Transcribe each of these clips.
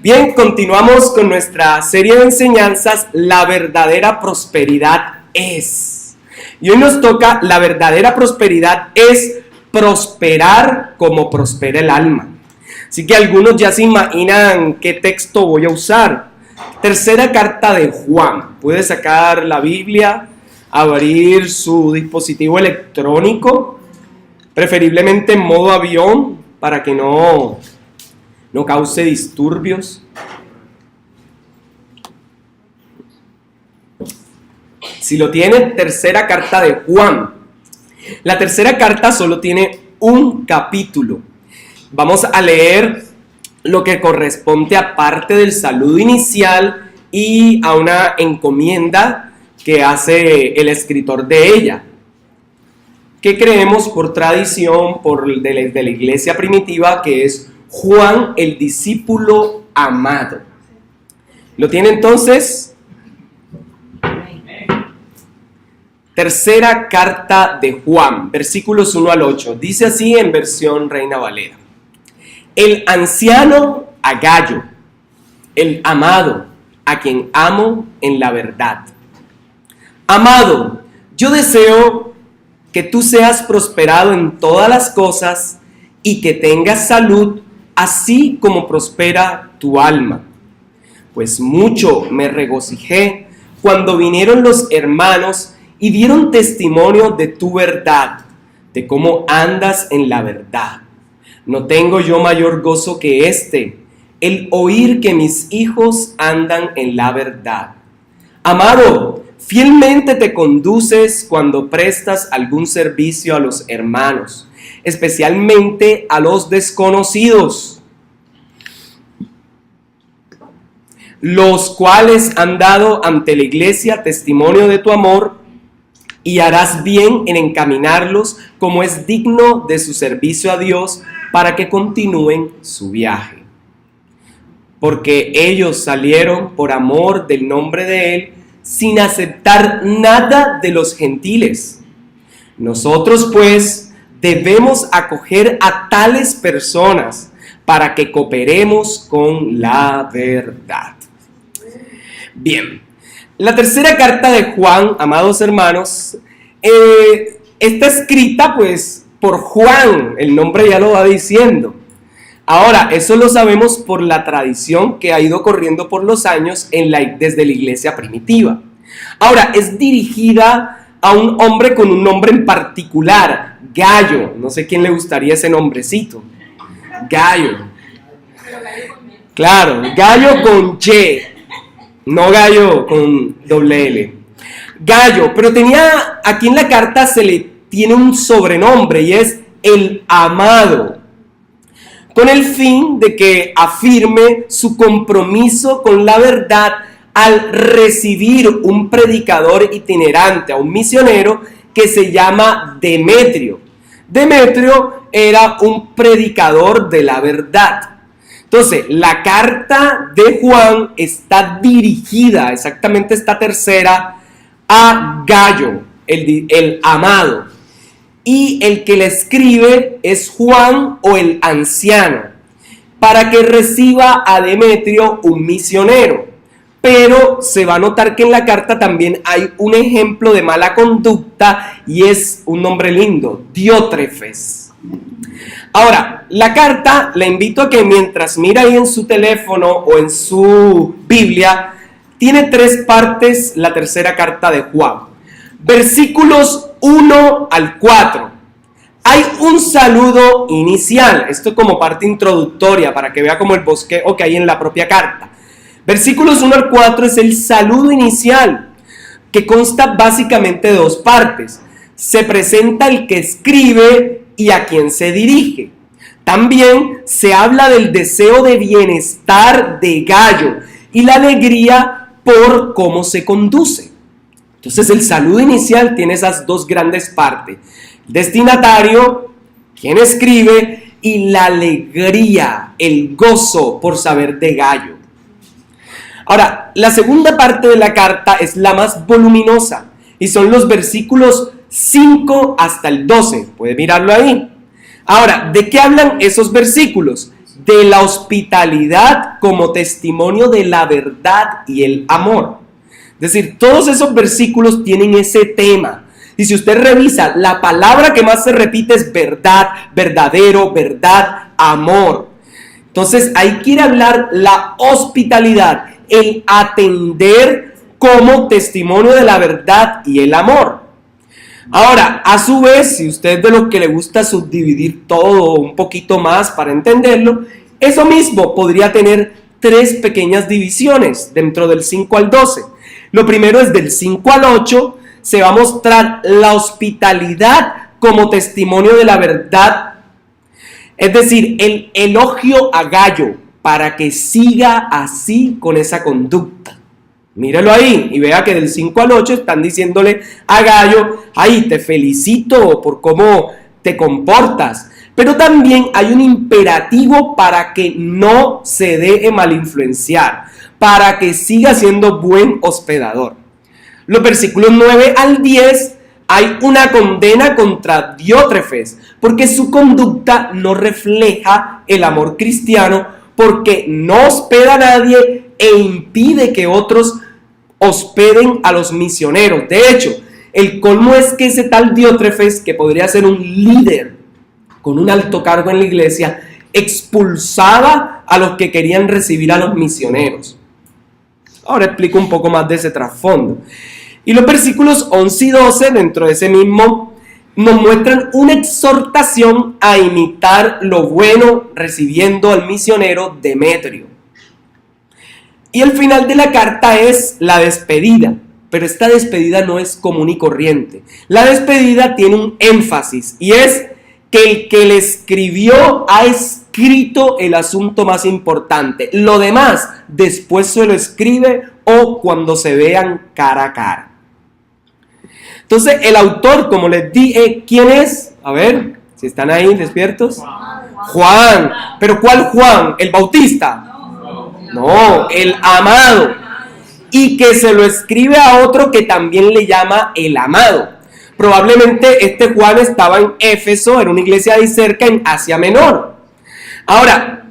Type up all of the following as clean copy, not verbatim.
Bien, continuamos con nuestra serie de enseñanzas, La verdadera prosperidad es. Y hoy nos toca, la verdadera prosperidad es prosperar como prospera el alma. Así que algunos ya se imaginan qué texto voy a usar. Tercera carta de Juan. Puede sacar la Biblia, abrir su dispositivo electrónico, preferiblemente en modo avión para que no cause disturbios. Si lo tiene, tercera carta de Juan. La tercera carta solo tiene un capítulo. Vamos a leer lo que corresponde a parte del saludo inicial y a una encomienda que hace el escritor de ella. ¿Qué creemos por tradición de la iglesia primitiva? Que es Juan, el discípulo amado. ¿Lo tiene entonces? Tercera carta de Juan, versículos 1 al 8. Dice así en versión Reina Valera. El anciano a Gayo, el amado, a quien amo en la verdad. Amado, yo deseo que tú seas prosperado en todas las cosas y que tengas salud, así como prospera tu alma. Pues mucho me regocijé cuando vinieron los hermanos y dieron testimonio de tu verdad, de cómo andas en la verdad. No tengo yo mayor gozo que el oír que mis hijos andan en la verdad. Amado, fielmente te conduces cuando prestas algún servicio a los hermanos, especialmente a los desconocidos, los cuales han dado ante la iglesia testimonio de tu amor, y harás bien en encaminarlos como es digno de su servicio a Dios para que continúen su viaje. Porque ellos salieron por amor del nombre de Él sin aceptar nada de los gentiles. Nosotros pues debemos acoger a tales personas para que cooperemos con la verdad. Bien, la tercera carta de Juan, amados hermanos, está escrita pues por Juan, el nombre ya lo va diciendo. Ahora, eso lo sabemos por la tradición que ha ido corriendo por los años desde la iglesia primitiva. Ahora, es dirigida a un hombre con un nombre en particular, Gayo. No sé quién le gustaría ese nombrecito. Gayo. Claro, Gayo con Y, no Gallo con doble L. Gayo, pero tenía, aquí en la carta se le tiene un sobrenombre y es el amado, con el fin de que afirme su compromiso con la verdad al recibir un predicador itinerante, a un misionero que se llama Demetrio. Demetrio era un predicador de la verdad. Entonces, la carta de Juan está dirigida, exactamente esta tercera, a Gayo, el amado. Y el que le escribe es Juan o el anciano, para que reciba a Demetrio, un misionero. Pero se va a notar que en la carta también hay un ejemplo de mala conducta y es un nombre lindo, Diótrefes. Ahora, la carta, la invito a que mientras mira ahí en su teléfono o en su Biblia, tiene 3 partes la tercera carta de Juan. Versículos 1 al 4. Hay un saludo inicial, esto como parte introductoria para que vea como el bosquejo que hay en la propia carta. Versículos 1 al 4 es el saludo inicial, que consta básicamente de 2 partes. Se presenta el que escribe y a quien se dirige. También se habla del deseo de bienestar de Gayo y la alegría por cómo se conduce. Entonces el saludo inicial tiene esas 2 grandes partes. Destinatario, quien escribe, y la alegría, el gozo por saber de Gayo. Ahora, la segunda parte de la carta es la más voluminosa y son los versículos 5 hasta el 12. Puede mirarlo ahí. Ahora, ¿de qué hablan esos versículos? de la hospitalidad como testimonio de la verdad y el amor. Es decir, todos esos versículos tienen ese tema. Y si usted revisa, la palabra que más se repite es verdad, verdadero, verdad, amor. Entonces ahí quiere hablar la hospitalidad, el atender como testimonio de la verdad y el amor. Ahora, a su vez, si usted es de los que le gusta subdividir todo un poquito más para entenderlo, eso mismo podría tener 3 pequeñas divisiones dentro del 5 al 12. Lo primero es del 5 al 8, se va a mostrar la hospitalidad como testimonio de la verdad. Es decir, el elogio a Gayo para que siga así con esa conducta. Mírelo ahí y vea que del 5 al 8 están diciéndole a Gayo, ay, te felicito por cómo te comportas. Pero también hay un imperativo para que no se deje malinfluenciar, para que siga siendo buen hospedador. Los versículos 9 al 10 hay una condena contra Diótrefes, porque su conducta no refleja el amor cristiano, porque no hospeda a nadie e impide que otros hospeden a los misioneros. De hecho, el colmo es que ese tal Diótrefes, que podría ser un líder con un alto cargo en la iglesia, expulsaba a los que querían recibir a los misioneros. Ahora explico un poco más de ese trasfondo. Y los versículos 11 y 12, dentro de ese mismo, nos muestran una exhortación a imitar lo bueno recibiendo al misionero Demetrio. Y el final de la carta es la despedida, pero esta despedida no es común y corriente. La despedida tiene un énfasis y es que el que le escribió ha escrito el asunto más importante. Lo demás después se lo escribe o cuando se vean cara a cara. Entonces el autor, como les dije, ¿quién es? A ver, si están ahí despiertos. Juan. ¿Pero cuál Juan? ¿El Bautista? No, el amado. Y que se lo escribe a otro que también le llama el amado. Probablemente este Juan estaba en Éfeso, en una iglesia ahí cerca, en Asia Menor. Ahora,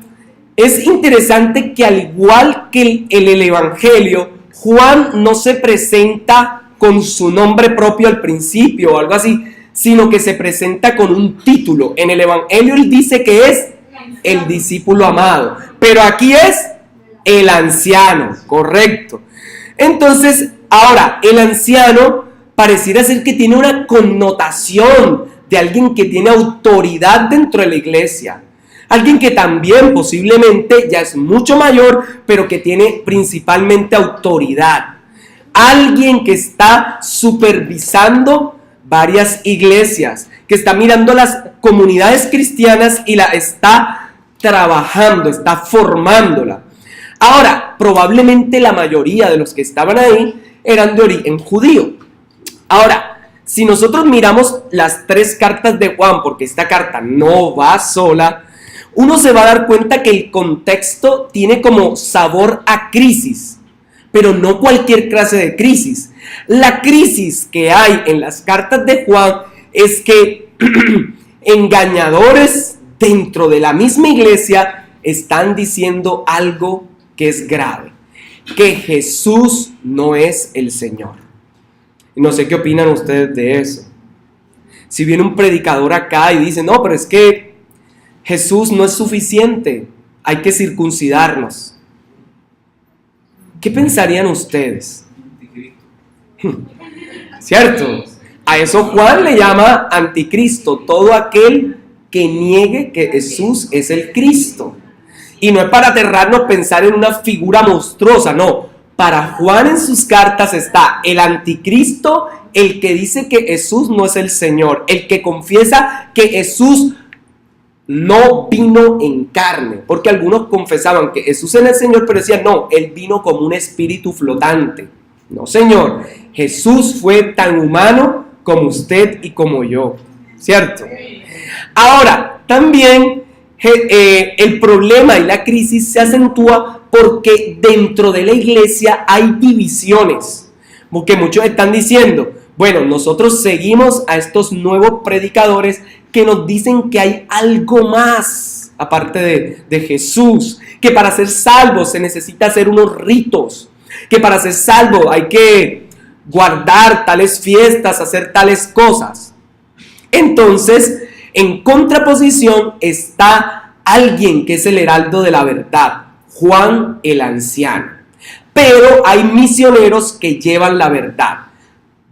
es interesante que al igual que el Evangelio, Juan no se presenta con su nombre propio al principio o algo así, sino que se presenta con un título. En el Evangelio él dice que es el discípulo amado, pero aquí es el anciano, correcto. Entonces, ahora, el anciano pareciera ser que tiene una connotación de alguien que tiene autoridad dentro de la iglesia. Alguien que también posiblemente ya es mucho mayor, pero que tiene principalmente autoridad. Alguien que está supervisando varias iglesias, que está mirando las comunidades cristianas y la está trabajando, está formándola. Ahora, probablemente la mayoría de los que estaban ahí eran de origen judío. Ahora, si nosotros miramos las 3 cartas de Juan, porque esta carta no va sola, uno se va a dar cuenta que el contexto tiene como sabor a crisis, pero no cualquier clase de crisis. La crisis que hay en las cartas de Juan es que engañadores dentro de la misma iglesia están diciendo algo que es grave, que Jesús no es el Señor. No sé qué opinan ustedes de eso. Si viene un predicador acá y dice, no, pero es que Jesús no es suficiente, hay que circuncidarnos. ¿Qué pensarían ustedes? ¿Cierto? A eso Juan le llama anticristo, todo aquel que niegue que Jesús es el Cristo. Y no es para aterrarnos pensar en una figura monstruosa, no. Para Juan en sus cartas está el anticristo, el que dice que Jesús no es el Señor, el que confiesa que Jesús no vino en carne, porque algunos confesaban que Jesús era el Señor, pero decían, no, Él vino como un espíritu flotante. No, Señor, Jesús fue tan humano como usted y como yo, ¿cierto? Ahora, también el problema y la crisis se acentúa porque dentro de la iglesia hay divisiones, porque muchos están diciendo, bueno, nosotros seguimos a estos nuevos predicadores que nos dicen que hay algo más aparte de Jesús, que para ser salvo se necesita hacer unos ritos, que para ser salvo hay que guardar tales fiestas, hacer tales cosas. Entonces, en contraposición está alguien que es el heraldo de la verdad, Juan el anciano. Pero hay misioneros que llevan la verdad.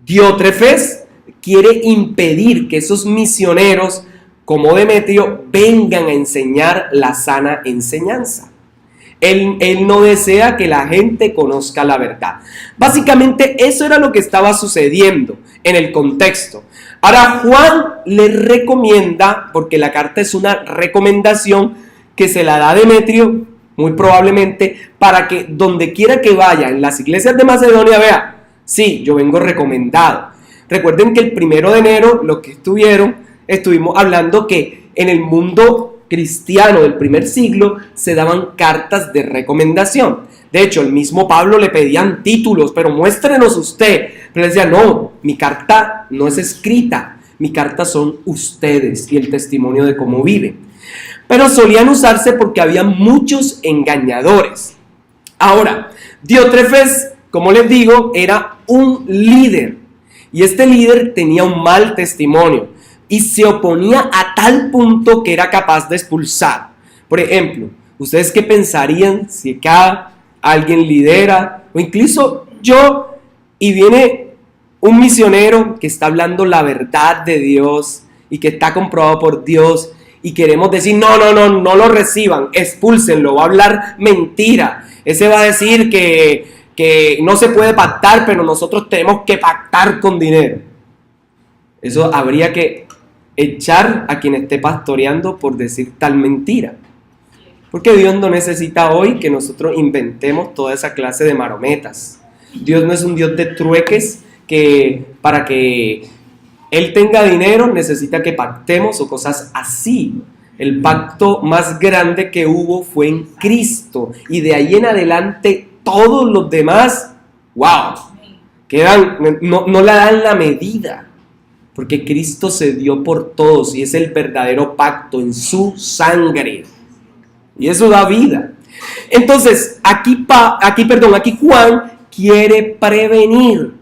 Diótrefes quiere impedir que esos misioneros, como Demetrio, vengan a enseñar la sana enseñanza. Él no desea que la gente conozca la verdad. Básicamente eso era lo que estaba sucediendo en el contexto. Ahora Juan le recomienda, porque la carta es una recomendación que se la da Demetrio, muy probablemente, para que donde quiera que vaya, en las iglesias de Macedonia, vea, sí, yo vengo recomendado. Recuerden que el 1 de enero, lo que estuvimos hablando que en el mundo cristiano del primer siglo se daban cartas de recomendación. De hecho, el mismo Pablo le pedían títulos, pero muéstrenos usted. Pero él decía, no, mi carta no es escrita, mi carta son ustedes y el testimonio de cómo viven. Pero solían usarse porque había muchos engañadores. Ahora, Diótrefes, como les digo, era un líder. Y este líder tenía un mal testimonio y se oponía a tal punto que era capaz de expulsar. Por ejemplo, ¿ustedes qué pensarían si acá alguien lidera, o incluso yo, y viene un misionero que está hablando la verdad de Dios y que está comprobado por Dios, y queremos decir, no lo reciban, expúlsenlo, va a hablar mentira, ese va a decir que no se puede pactar, pero nosotros tenemos que pactar con dinero? Eso habría que echar a quien esté pastoreando por decir tal mentira. Porque Dios no necesita hoy que nosotros inventemos toda esa clase de marometas. Dios no es un Dios de trueques que para que Él tenga dinero necesita que pactemos o cosas así. El pacto más grande que hubo fue en Cristo, y de ahí en adelante todos los demás, wow, no le dan la medida, porque Cristo se dio por todos y es el verdadero pacto en su sangre, y eso da vida. Entonces aquí Juan quiere prevenir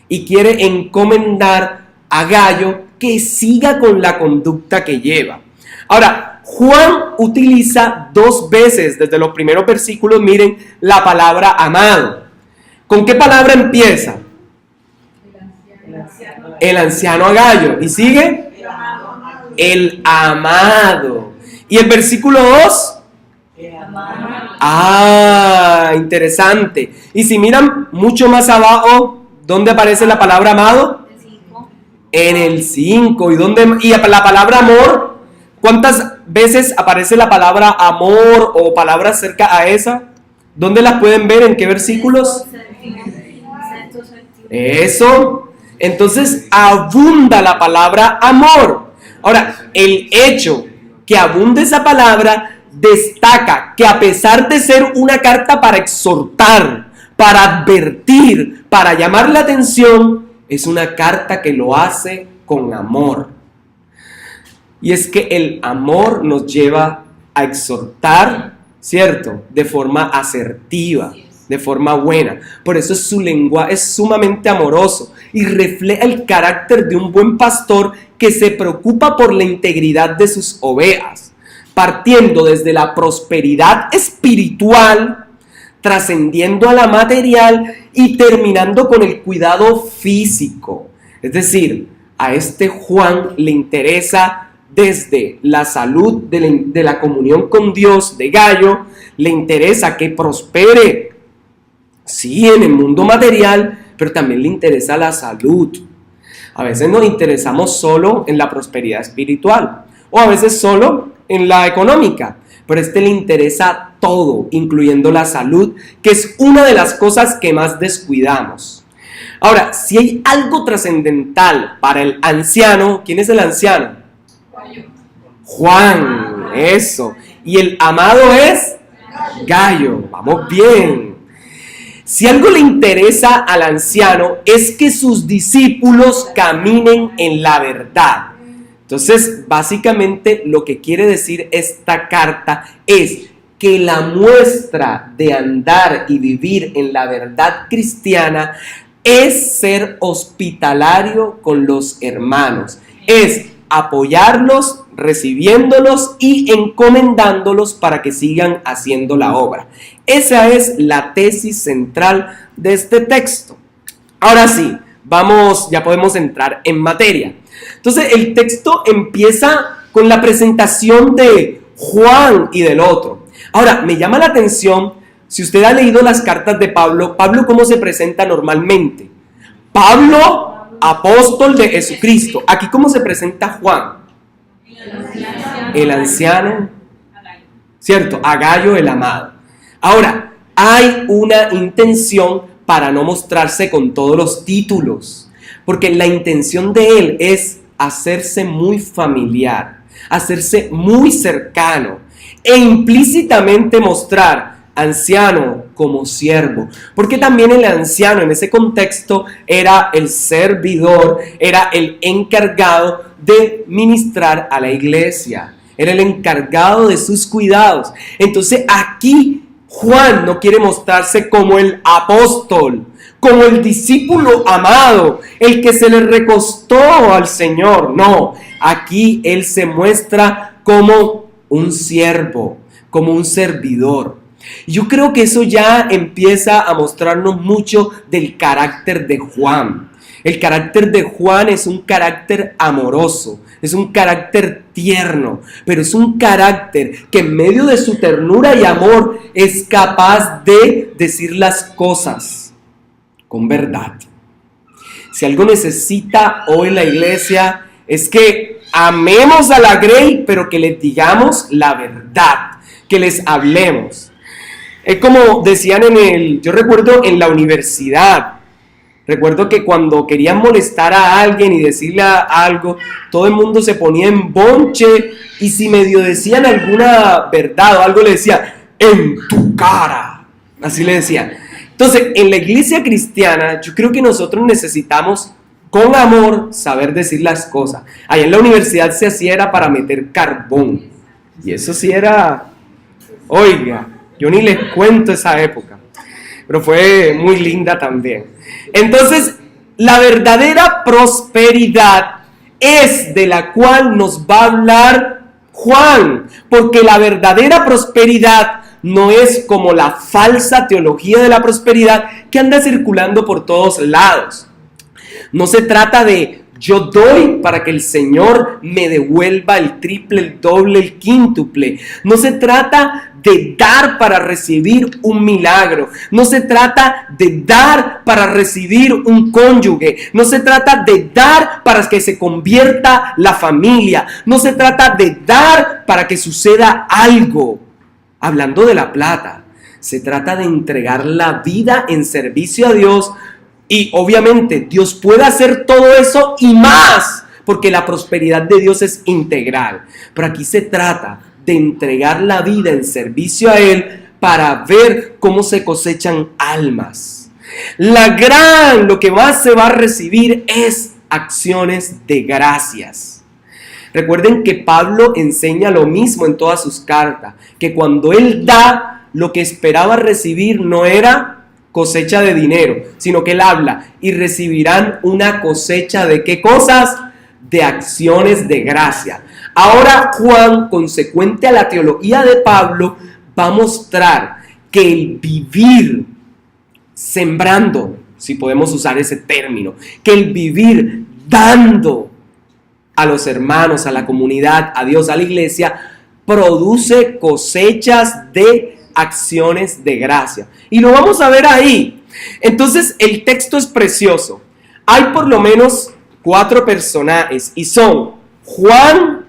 y quiere encomendar a Gayo que siga con la conducta que lleva. Ahora, Juan utiliza 2 veces desde los primeros versículos, miren, la palabra amado. ¿Con qué palabra empieza? El anciano a Gayo. ¿Y sigue? El amado. ¿Y el versículo 2? Interesante. Y si miran mucho más abajo, ¿dónde aparece la palabra amado? En el 5. ¿Y la palabra amor? ¿Cuántas veces aparece la palabra amor o palabras cerca a esa? ¿Dónde las pueden ver? ¿En qué versículos? Eso. Entonces abunda la palabra amor. Ahora, el hecho que abunde esa palabra destaca que a pesar de ser una carta para exhortar, para advertir, para llamar la atención, es una carta que lo hace con amor. Y es que el amor nos lleva a exhortar, ¿cierto? De forma asertiva, de forma buena. Por eso su lenguaje es sumamente amoroso y refleja el carácter de un buen pastor que se preocupa por la integridad de sus ovejas, partiendo desde la prosperidad espiritual, trascendiendo a la material y terminando con el cuidado físico. Es decir, a este Juan le interesa desde la salud de la comunión con Dios de Gayo, le interesa que prospere, sí, en el mundo material, pero también le interesa la salud. A veces nos interesamos solo en la prosperidad espiritual, o a veces solo en la económica, pero a este le interesa todo, incluyendo la salud, que es una de las cosas que más descuidamos. Ahora, si hay algo trascendental para el anciano, ¿quién es el anciano? Juan, eso. Y el amado es Gayo. Vamos bien. Si algo le interesa al anciano es que sus discípulos caminen en la verdad. Entonces, básicamente lo que quiere decir esta carta es que la muestra de andar y vivir en la verdad cristiana es ser hospitalario con los hermanos, es apoyarlos, recibiéndolos y encomendándolos para que sigan haciendo la obra. Esa es la tesis central de este texto. Ahora sí, ya podemos entrar en materia. Entonces, el texto empieza con la presentación de Juan y del otro. Ahora, me llama la atención, si usted ha leído las cartas de Pablo, ¿cómo se presenta normalmente? Pablo, apóstol de Jesucristo. Aquí, ¿cómo se presenta Juan? El anciano, ¿cierto? A Gayo, el amado. Ahora, hay una intención para no mostrarse con todos los títulos, porque la intención de él es hacerse muy familiar, hacerse muy cercano e implícitamente mostrar anciano como siervo, porque también el anciano en ese contexto era el servidor, era el encargado de ministrar a la iglesia, era el encargado de sus cuidados. Entonces aquí Juan no quiere mostrarse como el apóstol, como el discípulo amado, el que se le recostó al Señor. No, aquí él se muestra como un siervo, como un servidor. Yo creo que eso ya empieza a mostrarnos mucho del carácter de Juan. El carácter de Juan es un carácter amoroso, es un carácter tierno, pero es un carácter que en medio de su ternura y amor es capaz de decir las cosas con verdad. Si algo necesita hoy la iglesia es que amemos a la Grey, pero que les digamos la verdad, que les hablemos. Es como decían yo recuerdo en la universidad, recuerdo que cuando querían molestar a alguien y decirle algo, todo el mundo se ponía en bonche y si medio decían alguna verdad o algo le decía, en tu cara, así le decían. Entonces, en la iglesia cristiana, yo creo que nosotros necesitamos, con amor, saber decir las cosas. Allá en la universidad se hacía era para meter carbón. Y eso sí era, oiga, yo ni les cuento esa época. Pero fue muy linda también. Entonces, la verdadera prosperidad es de la cual nos va a hablar Juan. Porque la verdadera prosperidad no es como la falsa teología de la prosperidad que anda circulando por todos lados. No se trata de yo doy para que el Señor me devuelva el triple, el doble, el quíntuple. No se trata de dar para recibir un milagro. No se trata de dar para recibir un cónyuge. No se trata de dar para que se convierta la familia. No se trata de dar para que suceda algo. Hablando de la plata, se trata de entregar la vida en servicio a Dios y obviamente Dios puede hacer todo eso y más, porque la prosperidad de Dios es integral. Pero aquí se trata de entregar la vida en servicio a Él para ver cómo se cosechan almas. Lo que más se va a recibir es acciones de gracias. Recuerden que Pablo enseña lo mismo en todas sus cartas, que cuando él da, lo que esperaba recibir no era cosecha de dinero, sino que él habla y recibirán una cosecha de ¿qué cosas? De acciones de gracia. Ahora Juan, consecuente a la teología de Pablo, va a mostrar que el vivir sembrando, si podemos usar ese término, que el vivir dando a los hermanos, a la comunidad, a Dios, a la iglesia, produce cosechas de acciones de gracia. Y lo vamos a ver ahí. Entonces, el texto es precioso. Hay por lo menos 4 personajes y son Juan,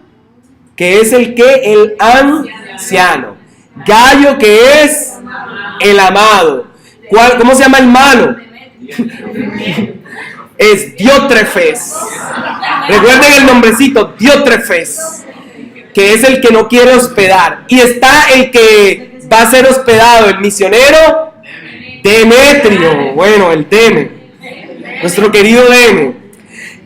que es el anciano. Gayo, que es el amado. ¿Cómo se llama el malo? Es Diótrefes. Recuerden el nombrecito, Diótrefes, que es el que no quiere hospedar. Y está el que va a ser hospedado, el misionero Demetrio. Bueno, el Deme, nuestro querido Deme.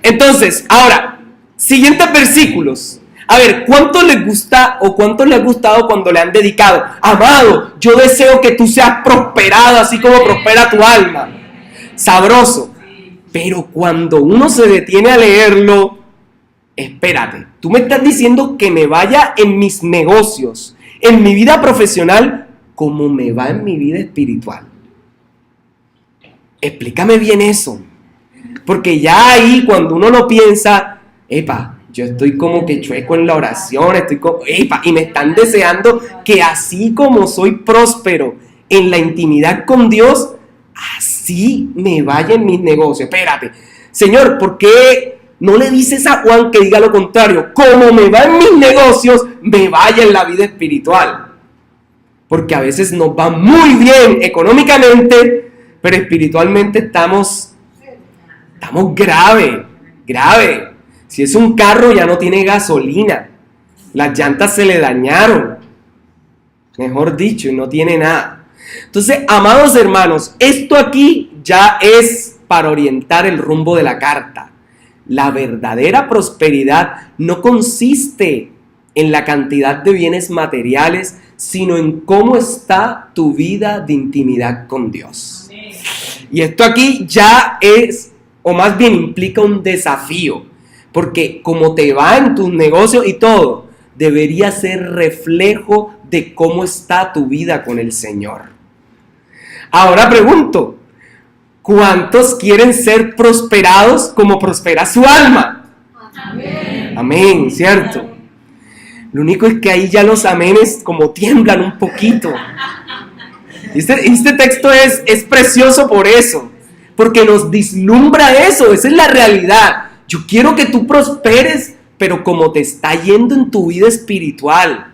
Entonces, ahora, Siguientes versículos. A ver, ¿cuánto les gusta o cuánto les ha gustado cuando le han dedicado? Amado, yo deseo que tú seas prosperado así como prospera tu alma. Sabroso. Pero cuando uno se detiene a leerlo, espérate, tú me estás diciendo que me vaya en mis negocios, en mi vida profesional, como me va en mi vida espiritual. Explícame bien eso. Porque ya ahí cuando uno lo piensa, epa, yo estoy como que chueco en la oración, y me están deseando que así como soy próspero en la intimidad con Dios, así me vaya en mis negocios. Espérate, Señor, ¿por qué no le dices a Juan que diga lo contrario? Como me va en mis negocios, me vaya en la vida espiritual. Porque a veces nos va muy bien económicamente, pero espiritualmente estamos grave. Si es un carro ya no tiene gasolina, las llantas se le dañaron, mejor dicho, y no tiene nada. Entonces, amados hermanos, esto aquí ya es para orientar el rumbo de la carta. La verdadera prosperidad no consiste en la cantidad de bienes materiales, sino en cómo está tu vida de intimidad con Dios. Y esto aquí ya es, o más bien implica un desafío. Porque como te va en tus negocios y todo, debería ser reflejo de cómo está tu vida con el Señor. Ahora pregunto, ¿cuántos quieren ser prosperados como prospera su alma? Amén. Amén, ¿cierto? Lo único es que ahí ya los amenes como tiemblan un poquito. Este texto es precioso por eso, porque nos vislumbra eso, esa es la realidad. Yo quiero que tú prosperes, pero como te está yendo en tu vida espiritual.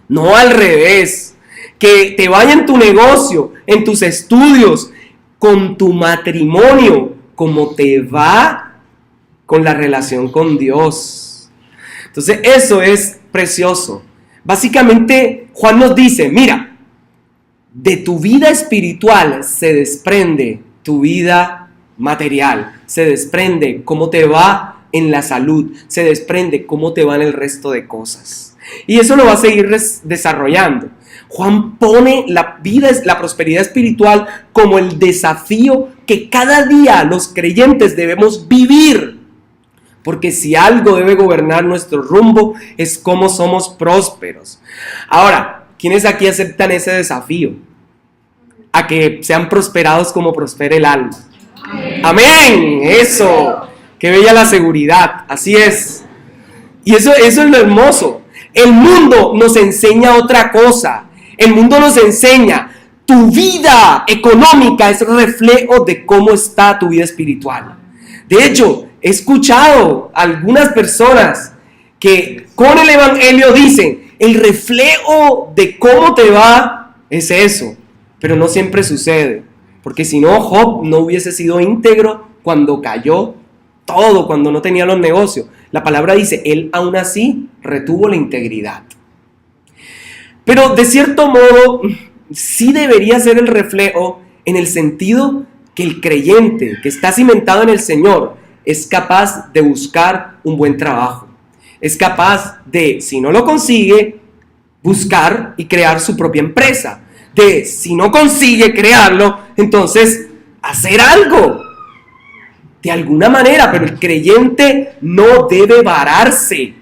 No al revés. Que te vaya en tu negocio, en tus estudios, con tu matrimonio, como te va con la relación con Dios. Entonces eso es precioso. Básicamente Juan nos dice, mira, de tu vida espiritual se desprende tu vida material, se desprende cómo te va en la salud, se desprende cómo te va en el resto de cosas. Y eso lo va a seguir desarrollando. Juan pone la prosperidad espiritual como el desafío que cada día los creyentes debemos vivir. Porque si algo debe gobernar nuestro rumbo es cómo somos prósperos. Ahora, ¿quiénes aquí aceptan ese desafío? A que sean prosperados como prospera el alma. Amén, eso, qué bella la seguridad, así es. Y eso es lo hermoso. El mundo nos enseña otra cosa. El mundo nos enseña, tu vida económica es reflejo de cómo está tu vida espiritual. De hecho, he escuchado a algunas personas que con el evangelio dicen, el reflejo de cómo te va es eso, pero no siempre sucede. Porque si no, Job no hubiese sido íntegro cuando cayó todo, cuando no tenía los negocios. La palabra dice, él aún así retuvo la integridad. Pero de cierto modo, sí debería ser el reflejo en el sentido que el creyente que está cimentado en el Señor es capaz de buscar un buen trabajo. Es capaz de, si no lo consigue, buscar y crear su propia empresa. De, si no consigue crearlo, entonces hacer algo de alguna manera, pero el creyente no debe vararse.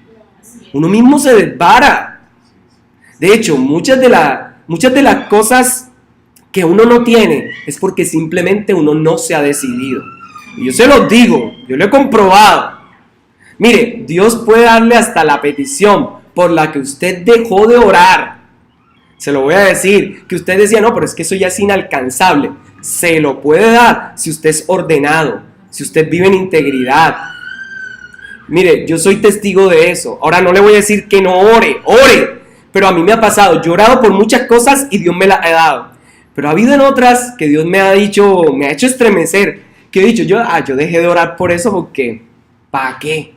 Uno mismo se desvara. De hecho, muchas de las cosas que uno no tiene es porque simplemente uno no se ha decidido. Y yo se los digo, yo lo he comprobado. Mire, Dios puede darle hasta la petición por la que usted dejó de orar. Se lo voy a decir, que usted decía, no, pero es que eso ya es inalcanzable. Se lo puede dar si usted es ordenado, si usted vive en integridad. Mire, yo soy testigo de eso. Ahora no le voy a decir que no ore, pero a mí me ha pasado. Yo he orado por muchas cosas y Dios me las ha dado. Pero ha habido en otras que Dios me ha dicho, me ha hecho estremecer. Que he dicho, yo dejé de orar por eso porque, ¿para qué?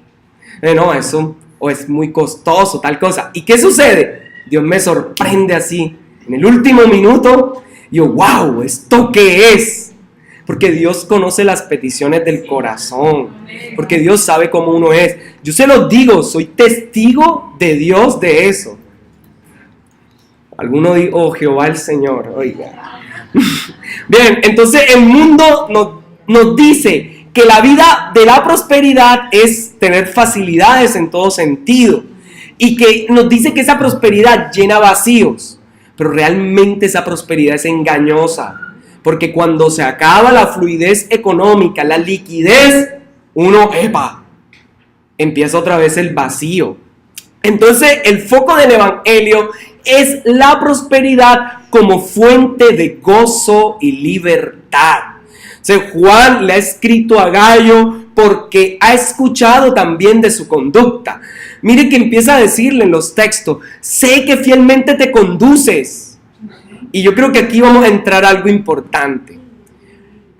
No, eso o es muy costoso, tal cosa. ¿Y qué sucede? Dios me sorprende así, en el último minuto, yo, wow, ¿esto qué es? Porque Dios conoce las peticiones del corazón. Porque Dios sabe cómo uno es. Yo se los digo, soy testigo de Dios de eso. Alguno dice, oh Jehová el Señor, oiga. Bien, entonces el mundo nos dice que la vida de la prosperidad es tener facilidades en todo sentido. Y que nos dice que esa prosperidad llena vacíos. Pero realmente esa prosperidad es engañosa. Porque cuando se acaba la fluidez económica, la liquidez, empieza otra vez el vacío. Entonces el foco del evangelio es la prosperidad como fuente de gozo y libertad. O sea, Juan le ha escrito a Gayo porque ha escuchado también de su conducta. Mire que empieza a decirle en los textos, sé que fielmente te conduces. Y yo creo que aquí vamos a entrar a algo importante.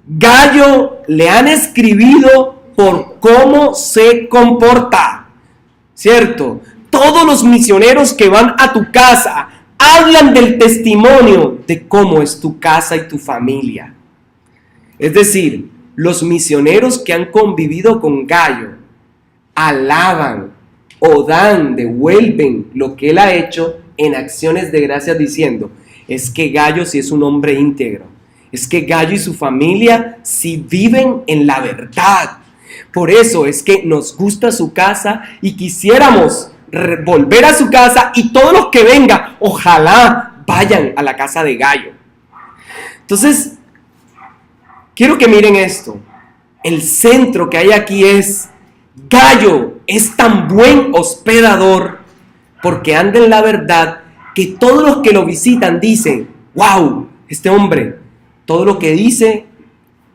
Gayo le han escribido por cómo se comporta, ¿cierto? Todos los misioneros que van a tu casa hablan del testimonio de cómo es tu casa y tu familia. Es decir, los misioneros que han convivido con Gayo alaban o devuelven lo que él ha hecho en acciones de gracias diciendo, es que Gayo sí es un hombre íntegro, es que Gayo y su familia sí viven en la verdad. Por eso es que nos gusta su casa y quisiéramos volver a su casa y todos los que vengan, ojalá vayan a la casa de Gayo. Entonces, quiero que miren esto. El centro que hay aquí es, Gayo es tan buen hospedador porque anda en la verdad que todos los que lo visitan dicen, wow, este hombre, todo lo que dice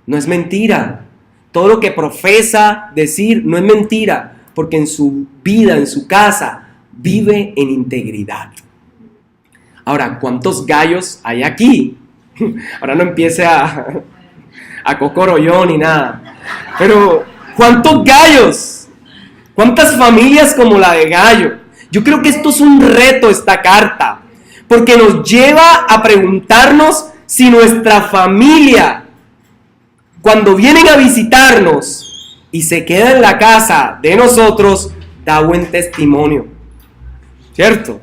no es mentira. Todo lo que profesa decir no es mentira, porque en su vida, en su casa, vive en integridad. Ahora, ¿cuántos gallos hay aquí? Ahora no empiece a cocorollón ni nada. Pero, ¿cuántos gallos? ¿Cuántas familias como la de Gayo? Yo creo que esto es un reto, esta carta, porque nos lleva a preguntarnos si nuestra familia, cuando vienen a visitarnos y se queda en la casa de nosotros, da buen testimonio, ¿cierto?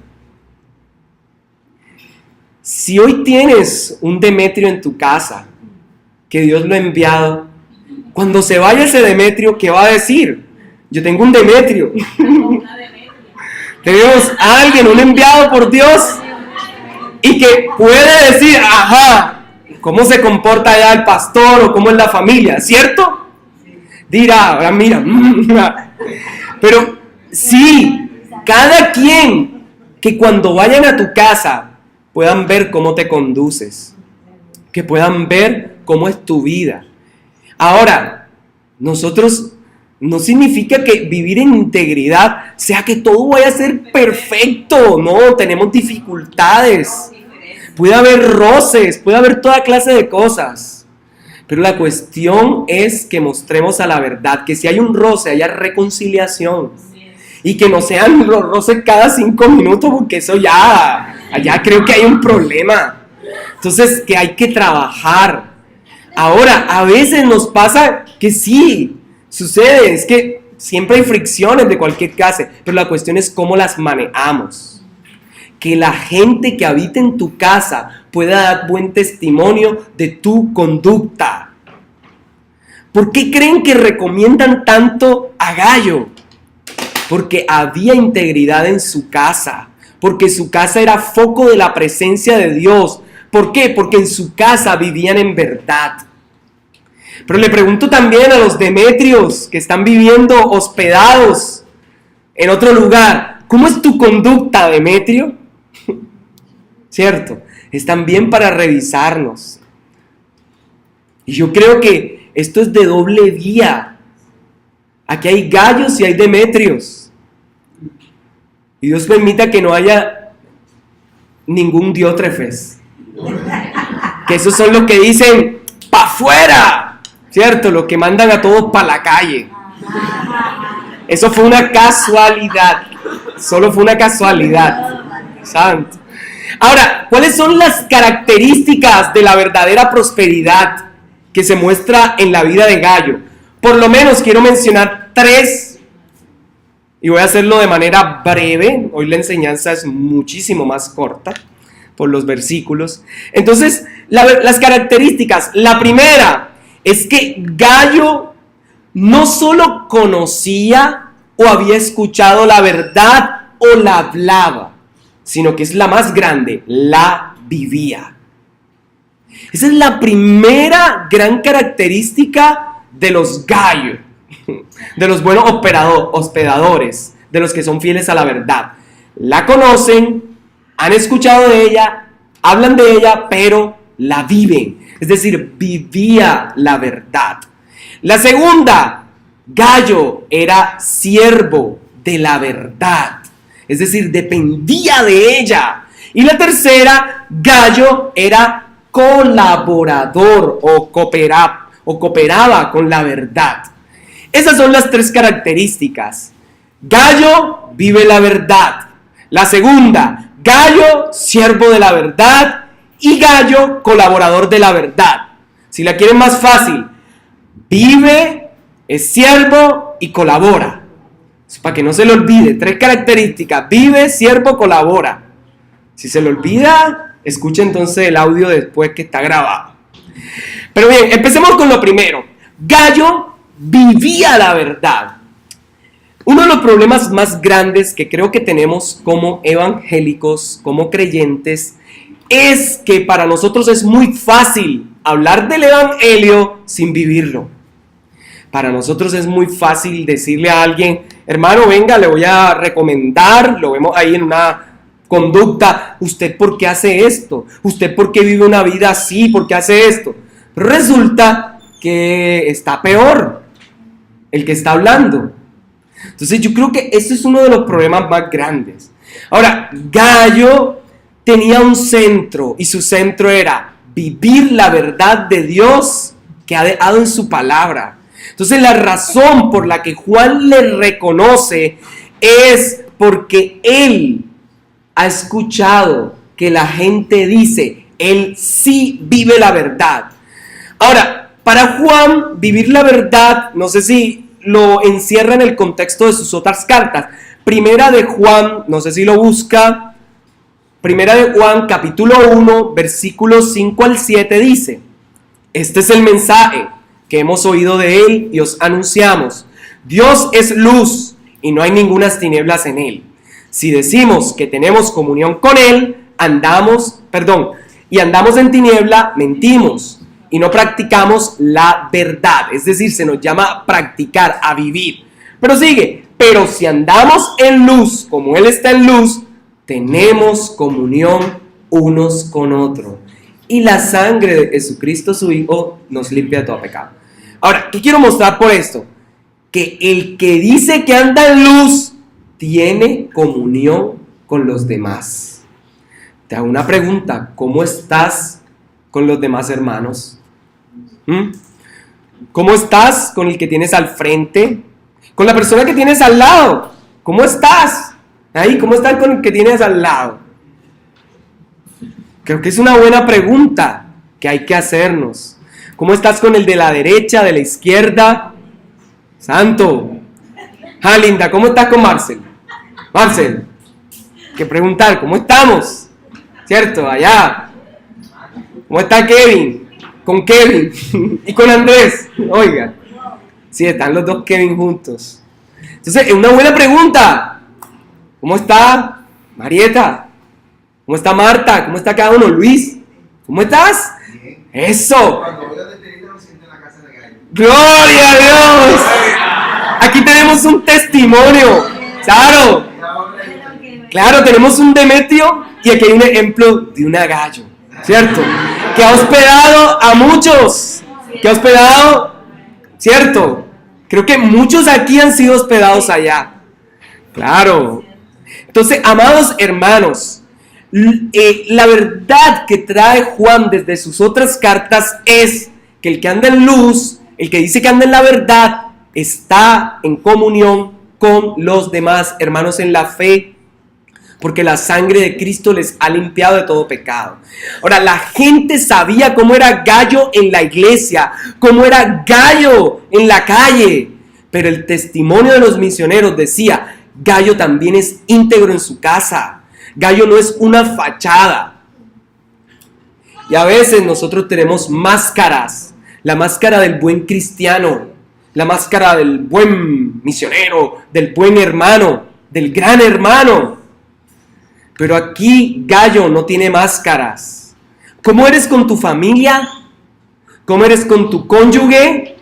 Si hoy tienes un Demetrio en tu casa, que Dios lo ha enviado, cuando se vaya ese Demetrio, ¿qué va a decir? Yo tengo un Demetrio. Tenemos a alguien, un enviado por Dios, y que puede decir, ajá, cómo se comporta allá el pastor o cómo es la familia, ¿cierto? Dirá, ahora mira, pero sí, cada quien que cuando vayan a tu casa puedan ver cómo te conduces, que puedan ver cómo es tu vida. Ahora, nosotros no significa que vivir en integridad sea que todo vaya a ser perfecto, no, tenemos dificultades. Puede haber roces, puede haber toda clase de cosas. Pero la cuestión es que mostremos a la verdad, que si hay un roce, haya reconciliación. Y que no sean los roces cada 5 minutos, porque eso allá creo que hay un problema. Entonces, que hay que trabajar. Ahora, a veces nos pasa que sí, sucede, es que siempre hay fricciones de cualquier clase, pero la cuestión es cómo las manejamos. Que la gente que habita en tu casa pueda dar buen testimonio de tu conducta. ¿Por qué creen que recomiendan tanto a Gayo? Porque había integridad en su casa, porque su casa era foco de la presencia de Dios. ¿Por qué? Porque en su casa vivían en verdad. Pero le pregunto también a los Demetrios que están viviendo hospedados en otro lugar, ¿cómo es tu conducta, Demetrio? ¿Cierto? Es también para revisarnos. Y yo creo que esto es de doble vía. Aquí hay gallos y hay Demetrios. Y Dios permita que no haya ningún Diótrefes. Que esos son los que dicen, ¡pa' afuera! ¿Cierto? Los que mandan a todos para la calle. Eso fue una casualidad. Solo fue una casualidad. Santo. Ahora, ¿cuáles son las características de la verdadera prosperidad? que se muestra en la vida de Gallo. Por lo menos quiero mencionar 3, y voy a hacerlo de manera breve. Hoy la enseñanza es muchísimo más corta por los versículos. Entonces, las características. La primera es que Gallo no solo conocía o había escuchado la verdad o la hablaba, sino que es la más grande, la vivía. Esa es la primera gran característica de los Gallo, de los buenos hospedadores, de los que son fieles a la verdad. La conocen, han escuchado de ella, hablan de ella, pero la viven. Es decir, vivía la verdad. La segunda, Gallo era siervo de la verdad. Es decir, dependía de ella. Y la tercera, Gallo era colaborador o cooperaba con la verdad. Esas son las 3 características. Gallo vive la verdad. La segunda, Gallo siervo de la verdad. Y Gallo colaborador de la verdad. Si la quieren más fácil, vive, es siervo y colabora. Para que no se le olvide, 3 características: vive, siervo, colabora. Si se le olvida, escuche entonces el audio después que está grabado. Pero bien, empecemos con lo primero. Gallo vivía la verdad. Uno de los problemas más grandes que creo que tenemos como evangélicos, como creyentes, es que para nosotros es muy fácil hablar del evangelio sin vivirlo. Para nosotros es muy fácil decirle a alguien: hermano, venga, le voy a recomendar, lo vemos ahí en una conducta, ¿usted por qué hace esto? ¿Usted por qué vive una vida así? ¿Por qué hace esto? Pero resulta que está peor el que está hablando. Entonces yo creo que ese es uno de los problemas más grandes. Ahora, Gallo tenía un centro, y su centro era vivir la verdad de Dios que ha dejado en su palabra. Entonces la razón por la que Juan le reconoce es porque él ha escuchado que la gente dice: él sí vive la verdad. Ahora, para Juan, vivir la verdad, no sé si lo encierra en el contexto de sus otras cartas. Primera de Juan, no sé si lo busca. Primera de Juan, capítulo 1, versículos 5 al 7 dice: este es el mensaje que hemos oído de él y os anunciamos. Dios es luz y no hay ningunas tinieblas en él. Si decimos que tenemos comunión con él, andamos en tiniebla, mentimos y no practicamos la verdad. Es decir, se nos llama practicar, a vivir. Pero sigue: pero si andamos en luz, como él está en luz, tenemos comunión unos con otros. Y la sangre de Jesucristo, su Hijo, nos limpia de todo pecado. Ahora, ¿qué quiero mostrar por esto? Que el que dice que anda en luz tiene comunión con los demás. Te hago una pregunta: ¿cómo estás con los demás hermanos? ¿Cómo estás con el que tienes al frente? ¿Con la persona que tienes al lado? ¿Cómo estás? Ahí, ¿cómo estás con el que tienes al lado? Creo que es una buena pregunta que hay que hacernos. ¿Cómo estás con el de la derecha, de la izquierda? Santo. Linda, ¿cómo estás con Marcel? Marcel, hay que preguntar, ¿cómo estamos? ¿Cierto? Allá. ¿Cómo está Kevin? Con Kevin. Y con Andrés. Oiga. Sí, están los dos Kevin juntos. Entonces, es una buena pregunta. ¿Cómo está Marieta? ¿Cómo está Marta? ¿Cómo está cada uno? Luis, ¿cómo estás? Bien. Eso. ¡Gloria a Dios! Aquí tenemos un testimonio. Claro, tenemos un Demetrio y aquí hay un ejemplo de una Gallo, ¿cierto? Que ha hospedado a muchos. Que ha hospedado, ¿cierto? Creo que muchos aquí han sido hospedados allá. Claro. Entonces, amados hermanos, la verdad que trae Juan desde sus otras cartas es que el que anda en luz, el que dice que anda en la verdad, está en comunión con los demás hermanos en la fe, porque la sangre de Cristo les ha limpiado de todo pecado. Ahora, la gente sabía cómo era Gayo en la iglesia, cómo era Gayo en la calle, pero el testimonio de los misioneros decía, Gayo también es íntegro en su casa. Gayo no es una fachada. Y a veces nosotros tenemos máscaras, la máscara del buen cristiano, la máscara del buen misionero, del buen hermano, del gran hermano. Pero aquí Gayo no tiene máscaras. ¿Cómo eres con tu familia? ¿Cómo eres con tu cónyuge?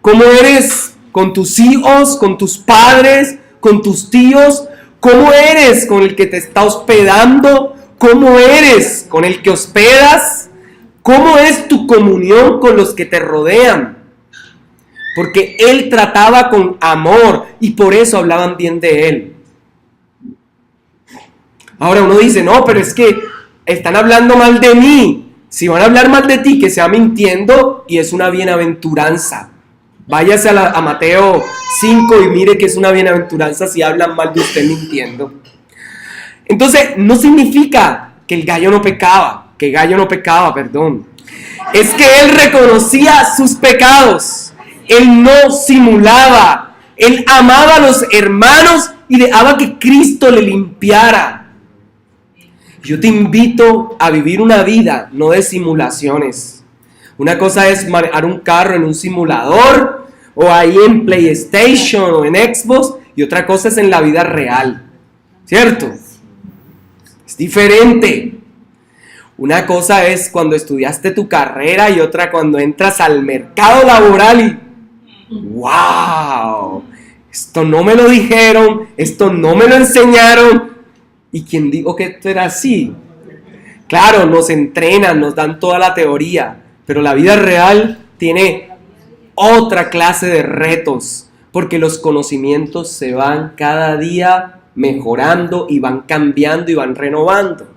¿Cómo eres con tus hijos, con tus padres, con tus tíos? ¿Cómo eres con el que te está hospedando? ¿Cómo eres con el que hospedas? ¿Cómo es tu comunión con los que te rodean? Porque él trataba con amor y por eso hablaban bien de él. Ahora uno dice, no, pero es que están hablando mal de mí. Si van a hablar mal de ti, que sea mintiendo, y es una bienaventuranza. Váyase a Mateo 5 y mire que es una bienaventuranza si hablan mal de usted mintiendo. Entonces, no significa que Gayo no pecaba, perdón. Es que él reconocía sus pecados. Él no simulaba. Él amaba a los hermanos y dejaba que Cristo le limpiara. Yo te invito a vivir una vida, no de simulaciones. Una cosa es manejar un carro en un simulador, o ahí en PlayStation o en Xbox, y otra cosa es en la vida real, ¿cierto? Es diferente. Una cosa es cuando estudiaste tu carrera y otra cuando entras al mercado laboral y ¡wow! Esto no me lo dijeron, esto no me lo enseñaron. ¿Y quién dijo que esto era así? Claro, nos entrenan, nos dan toda la teoría, pero la vida real tiene otra clase de retos, porque los conocimientos se van cada día mejorando y van cambiando y van renovando.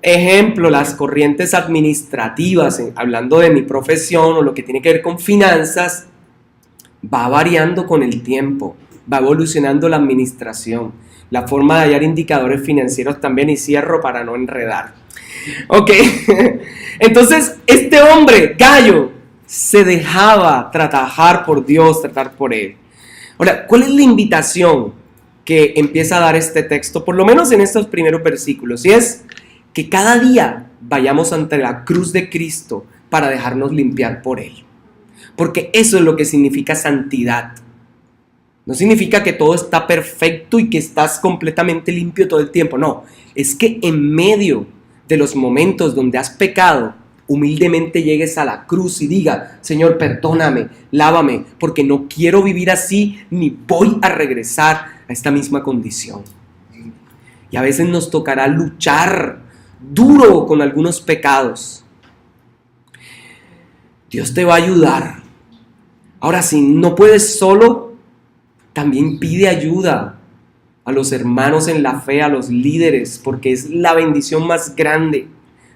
Ejemplo, las corrientes administrativas, hablando de mi profesión o lo que tiene que ver con finanzas, va variando con el tiempo, va evolucionando la administración. La forma de hallar indicadores financieros también, y cierro para no enredar. Ok, entonces este hombre, Gayo, se dejaba tratar por Dios, tratar por él. Ahora, ¿cuál es la invitación que empieza a dar este texto? Por lo menos en estos primeros versículos, y es que cada día vayamos ante la cruz de Cristo para dejarnos limpiar por él. Porque eso es lo que significa santidad. No significa que todo está perfecto y que estás completamente limpio todo el tiempo. No, es que en medio de los momentos donde has pecado, humildemente llegues a la cruz y diga, Señor, perdóname, lávame, porque no quiero vivir así, ni voy a regresar a esta misma condición. Y a veces nos tocará luchar duro con algunos pecados. Dios te va a ayudar. Ahora, si no puedes solo, también pide ayuda a los hermanos en la fe, a los líderes, porque es la bendición más grande.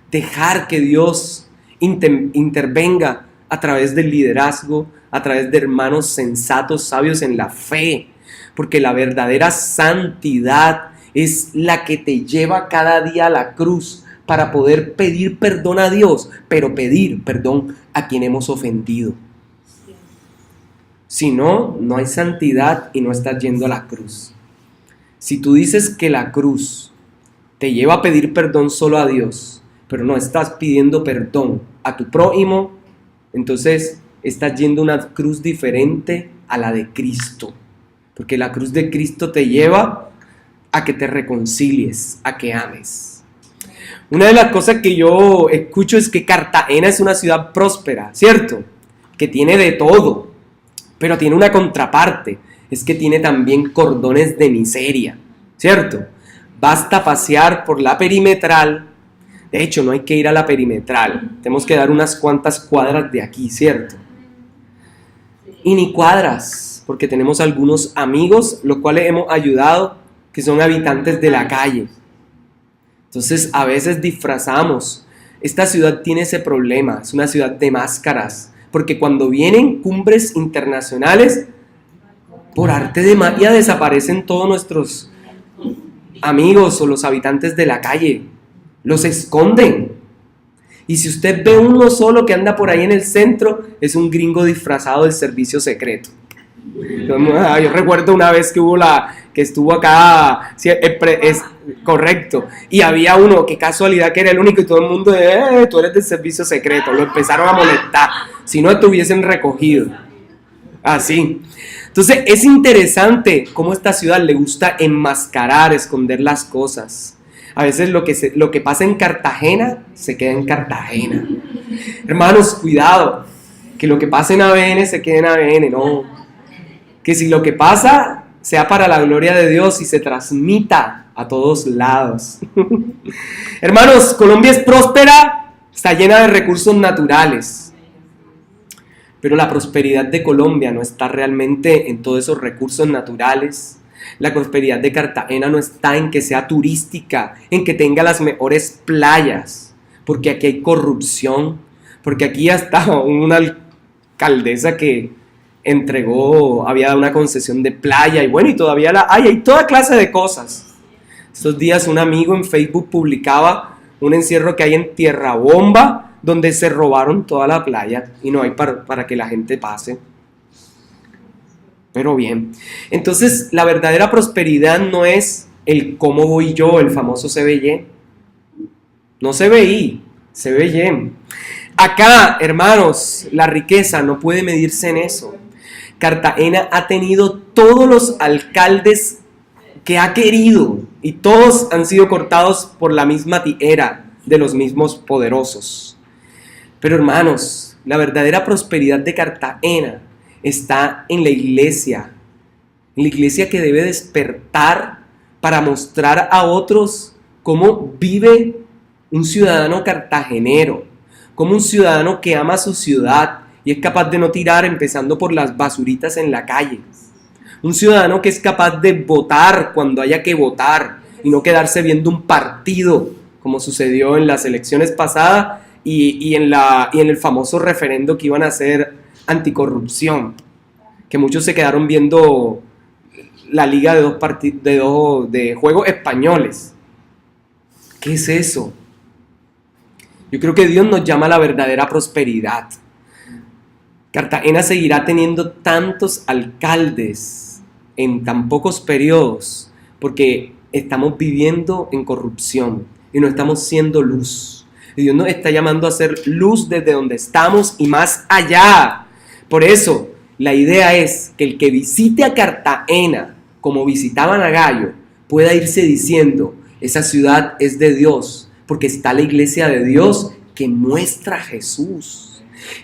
Dejar que Dios intervenga a través del liderazgo, a través de hermanos sensatos, sabios en la fe, porque la verdadera santidad es la que te lleva cada día a la cruz para poder pedir perdón a Dios, pero pedir perdón a quien hemos ofendido. Si no, no hay santidad y no estás yendo a la cruz. Si tú dices que la cruz te lleva a pedir perdón solo a Dios, pero no estás pidiendo perdón a tu prójimo, entonces estás yendo a una cruz diferente a la de Cristo. Porque la cruz de Cristo te lleva a que te reconcilies, a que ames. Una de las cosas que yo escucho es que Cartagena es una ciudad próspera, ¿cierto? Que tiene de todo. Pero tiene una contraparte, es que tiene también cordones de miseria, ¿cierto? Basta pasear por la perimetral, de hecho no hay que ir a la perimetral, tenemos que dar unas cuantas cuadras de aquí, ¿cierto? Y ni cuadras, porque tenemos algunos amigos, los cuales hemos ayudado, que son habitantes de la calle. Entonces a veces disfrazamos, esta ciudad tiene ese problema, es una ciudad de máscaras. Porque cuando vienen cumbres internacionales, por arte de magia desaparecen todos nuestros amigos o los habitantes de la calle. Los esconden. Y si usted ve uno solo que anda por ahí en el centro, es un gringo disfrazado del servicio secreto. Yo recuerdo una vez que que estuvo acá, es correcto, y había uno, qué casualidad que era el único, y todo el mundo, tú eres del servicio secreto, lo empezaron a molestar, si no te hubiesen recogido, así. Entonces es interesante cómo a esta ciudad le gusta enmascarar, esconder las cosas. A veces lo que pasa en Cartagena, se queda en Cartagena. Hermanos, cuidado, que lo que pasa en ABN se quede en ABN, no. Que si lo que pasa sea para la gloria de Dios y se transmita a todos lados. Hermanos, Colombia es próspera, está llena de recursos naturales. Pero la prosperidad de Colombia no está realmente en todos esos recursos naturales. La prosperidad de Cartagena no está en que sea turística, en que tenga las mejores playas, porque aquí hay corrupción, porque aquí hasta una alcaldesa que había dado una concesión de playa y bueno, y todavía hay toda clase de cosas. Estos días un amigo en Facebook publicaba un encierro que hay en Tierra Bomba, donde se robaron toda la playa y no hay para que la gente pase. Pero bien, entonces la verdadera prosperidad no es el cómo voy yo, el famoso CBY. No CBI, CBY. Acá, hermanos, la riqueza no puede medirse en eso. Cartagena ha tenido todos los alcaldes que ha querido y todos han sido cortados por la misma tijera de los mismos poderosos. Pero hermanos, la verdadera prosperidad de Cartagena está en la iglesia que debe despertar para mostrar a otros cómo vive un ciudadano cartagenero, como un ciudadano que ama su ciudad y es capaz de no tirar empezando por las basuritas en la calle. Un ciudadano que es capaz de votar cuando haya que votar y no quedarse viendo un partido como sucedió en las elecciones pasadas y en el famoso referendo que iban a hacer anticorrupción, que muchos se quedaron viendo la liga de juegos españoles. ¿Qué es eso? Yo creo que Dios nos llama a la verdadera prosperidad. Cartagena seguirá teniendo tantos alcaldes en tan pocos periodos porque estamos viviendo en corrupción y no estamos siendo luz. Y Dios nos está llamando a ser luz desde donde estamos y más allá. Por eso, la idea es que el que visite a Cartagena como visitaban a Gallo pueda irse diciendo, esa ciudad es de Dios, porque está la iglesia de Dios que muestra a Jesús.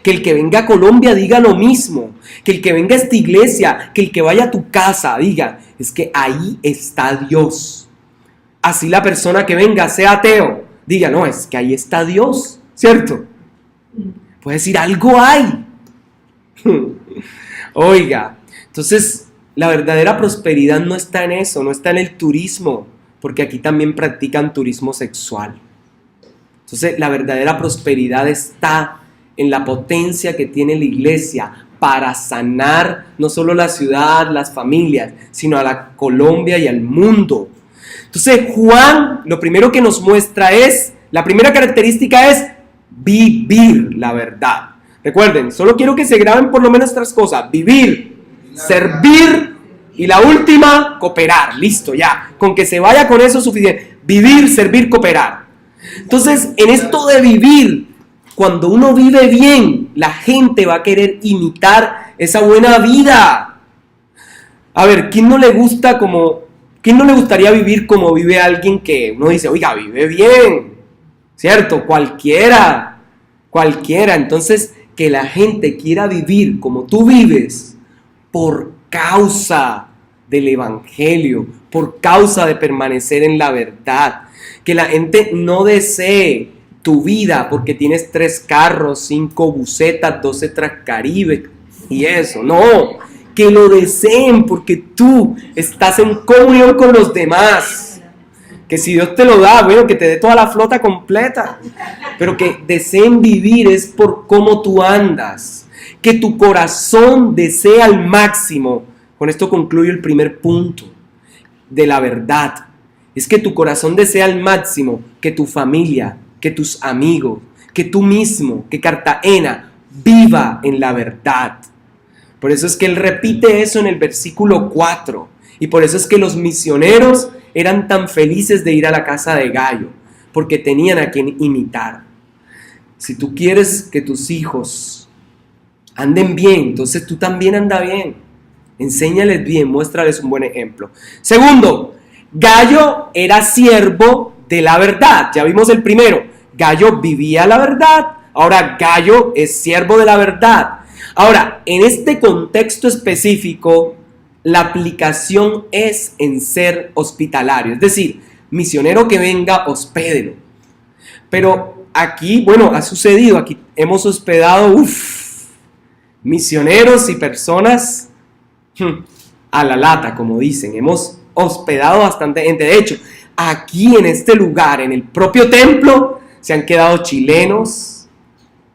Que el que venga a Colombia diga lo mismo, que el que venga a esta iglesia, que el que vaya a tu casa diga, es que ahí está Dios. Así la persona que venga sea ateo, diga, no, es que ahí está Dios, ¿cierto? Puede decir, algo hay. Oiga, entonces la verdadera prosperidad no está en eso, no está en el turismo, porque aquí también practican turismo sexual. Entonces la verdadera prosperidad está en la potencia que tiene la iglesia para sanar no solo la ciudad, las familias, sino a la Colombia y al mundo. Entonces Juan lo primero que nos muestra la primera característica es vivir la verdad. Recuerden, solo quiero que se graben por lo menos 3 cosas: vivir, servir y la última, cooperar. Listo, ya, con que se vaya con eso es suficiente. Vivir, servir, cooperar. Entonces, en esto de vivir, cuando uno vive bien, la gente va a querer imitar esa buena vida. A ver, ¿quién no le gustaría vivir como vive alguien que uno dice, oiga, vive bien? ¿Cierto? Cualquiera. Entonces, que la gente quiera vivir como tú vives por causa del evangelio, por causa de permanecer en la verdad. Que la gente no desee tu vida porque tienes 3 carros, 5 busetas, 12 Transcaribe y eso. No, que lo deseen porque tú estás en comunión con los demás. Que si Dios te lo da, bueno, que te dé toda la flota completa. Pero que deseen vivir es por cómo tú andas. Que tu corazón desee al máximo. Con esto concluyo el primer punto de la verdad. Es que tu corazón desea al máximo que tu familia, que tus amigos, que tú mismo, que Cartagena viva en la verdad. Por eso es que él repite eso en el versículo 4. Y por eso es que los misioneros eran tan felices de ir a la casa de Gayo, porque tenían a quien imitar. Si tú quieres que tus hijos anden bien, entonces tú también anda bien. Enséñales bien, muéstrales un buen ejemplo. Segundo, Gayo era siervo de la verdad. Ya vimos el primero. Gayo vivía la verdad. Ahora Gayo es siervo de la verdad. Ahora, en este contexto específico, la aplicación es en ser hospitalario. Es decir, misionero que venga, hospédelo. Pero aquí, bueno, ha sucedido. Aquí hemos hospedado, misioneros y personas a la lata, como dicen. Hemos hospedado bastante gente. De hecho, aquí en este lugar, en el propio templo, se han quedado chilenos,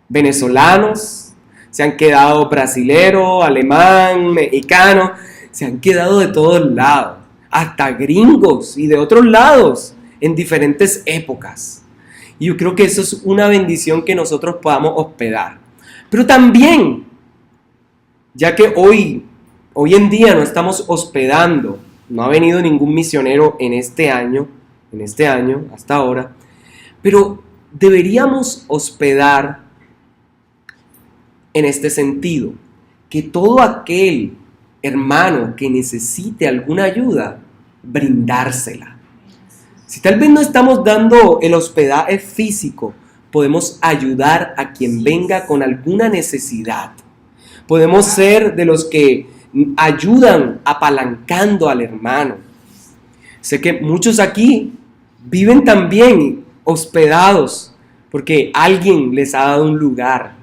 venezolanos, se han quedado brasilero, alemán, mexicano, se han quedado de todos lados, hasta gringos y de otros lados, en diferentes épocas. Y yo creo que eso es una bendición que nosotros podamos hospedar. Pero también, ya que hoy en día no estamos hospedando, no ha venido ningún misionero en este año hasta ahora, pero deberíamos hospedar en este sentido, que todo aquel hermano que necesite alguna ayuda, brindársela. Si tal vez no estamos dando el hospedaje físico, podemos ayudar a quien venga con alguna necesidad. Podemos ser de los que ayudan apalancando al hermano. Sé que muchos aquí viven también hospedados porque alguien les ha dado un lugar.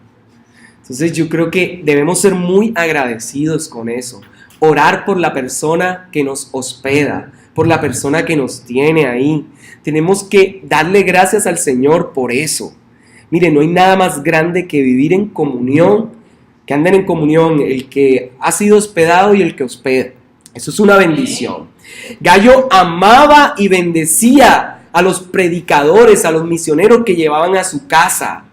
Entonces yo creo que debemos ser muy agradecidos con eso. Orar por la persona que nos hospeda, por la persona que nos tiene ahí. Tenemos que darle gracias al Señor por eso. Mire, no hay nada más grande que vivir en comunión, que anden en comunión el que ha sido hospedado y el que hospeda. Eso es una bendición. Gayo amaba y bendecía a los predicadores, a los misioneros que llevaban a su casa.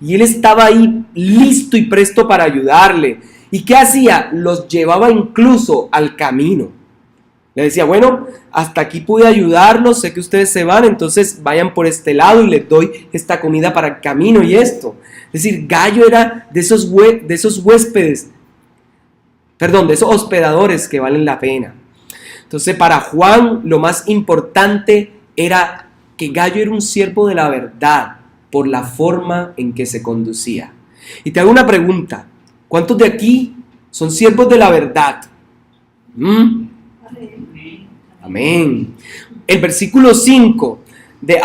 Y él estaba ahí listo y presto para ayudarle. ¿Y qué hacía? Los llevaba incluso al camino. Le decía, bueno, hasta aquí pude ayudarlos, sé que ustedes se van, entonces vayan por este lado y les doy esta comida para el camino y esto. Es decir, Gayo era de esos hospedadores que valen la pena. Entonces, para Juan, lo más importante era que Gayo era un siervo de la verdad por la forma en que se conducía. Y te hago una pregunta, ¿cuántos de aquí son siervos de la verdad? Amén. El versículo 5 de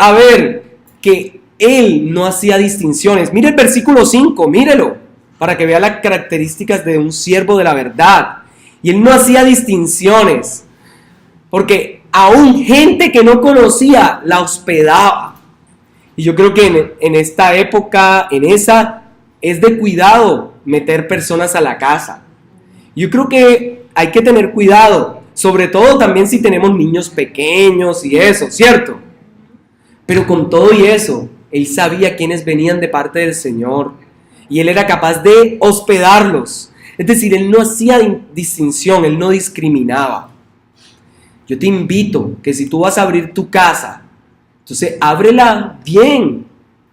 que él no hacía distinciones. Mire el versículo 5, mírelo, para que vea las características de un siervo de la verdad. Y él no hacía distinciones, porque aún gente que no conocía la hospedaba. Y yo creo que en esta época, es de cuidado meter personas a la casa. Yo creo que hay que tener cuidado, sobre todo también si tenemos niños pequeños y eso, ¿cierto? Pero con todo y eso, él sabía quiénes venían de parte del Señor y él era capaz de hospedarlos. Es decir, él no hacía distinción, él no discriminaba. Yo te invito que si tú vas a abrir tu casa, entonces ábrela bien,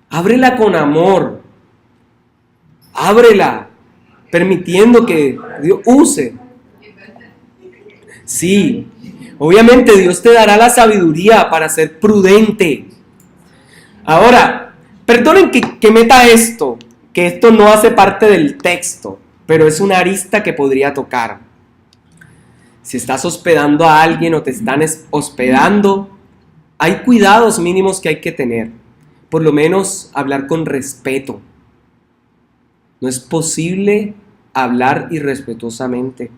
ábrela con amor, ábrela permitiendo que Dios use. Sí, obviamente Dios te dará la sabiduría para ser prudente. Ahora, perdonen que meta esto, que esto no hace parte del texto, pero es una arista que podría tocar. Si estás hospedando a alguien o te están hospedando, hay cuidados mínimos que hay que tener. Por lo menos hablar con respeto. No es posible hablar irrespetuosamente.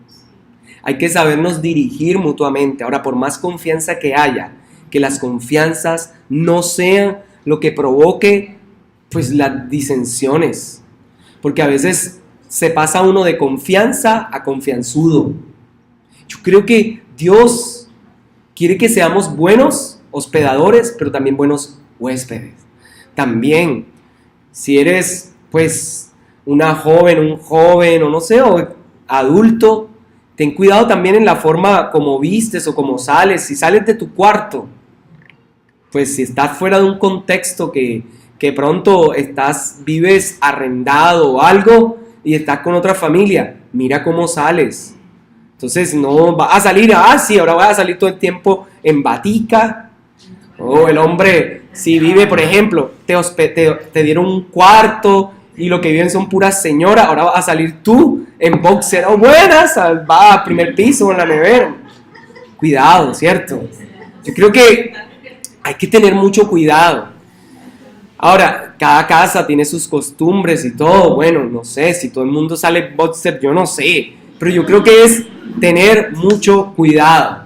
Hay que sabernos dirigir mutuamente. Ahora, por más confianza que haya, que las confianzas no sean lo que provoque pues las disensiones. Porque a veces se pasa uno de confianza a confianzudo. Yo creo que Dios quiere que seamos buenos hospedadores, pero también buenos huéspedes. También, si eres pues una joven, un joven o no sé, o adulto, ten cuidado también en la forma como vistes o como sales. Si sales de tu cuarto, pues si estás fuera de un contexto que pronto vives arrendado o algo y estás con otra familia, mira cómo sales. Entonces no vas a salir, sí, ahora vas a salir todo el tiempo en batica. O el hombre, si vive, por ejemplo, te dieron un cuarto y lo que viven son puras señoras, ahora vas a salir tú en boxer. Oh, buenas, va a primer piso en la nevera. Cuidado, ¿cierto? Yo creo que hay que tener mucho cuidado. Ahora, cada casa tiene sus costumbres y todo. Bueno, no sé, si todo el mundo sale boxer, yo no sé. Pero yo creo que es tener mucho cuidado.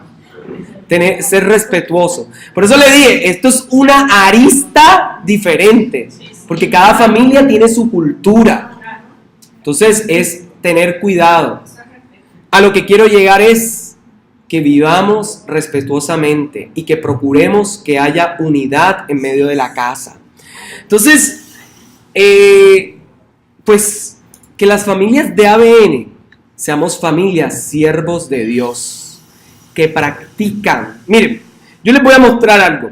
Ser respetuoso. Por eso le dije, esto es una arista diferente. Porque cada familia tiene su cultura. Entonces es tener cuidado. A lo que quiero llegar es que vivamos respetuosamente y que procuremos que haya unidad en medio de la casa. Entonces, pues que las familias de ABN seamos familias siervos de Dios, que practican. Miren, yo les voy a mostrar algo.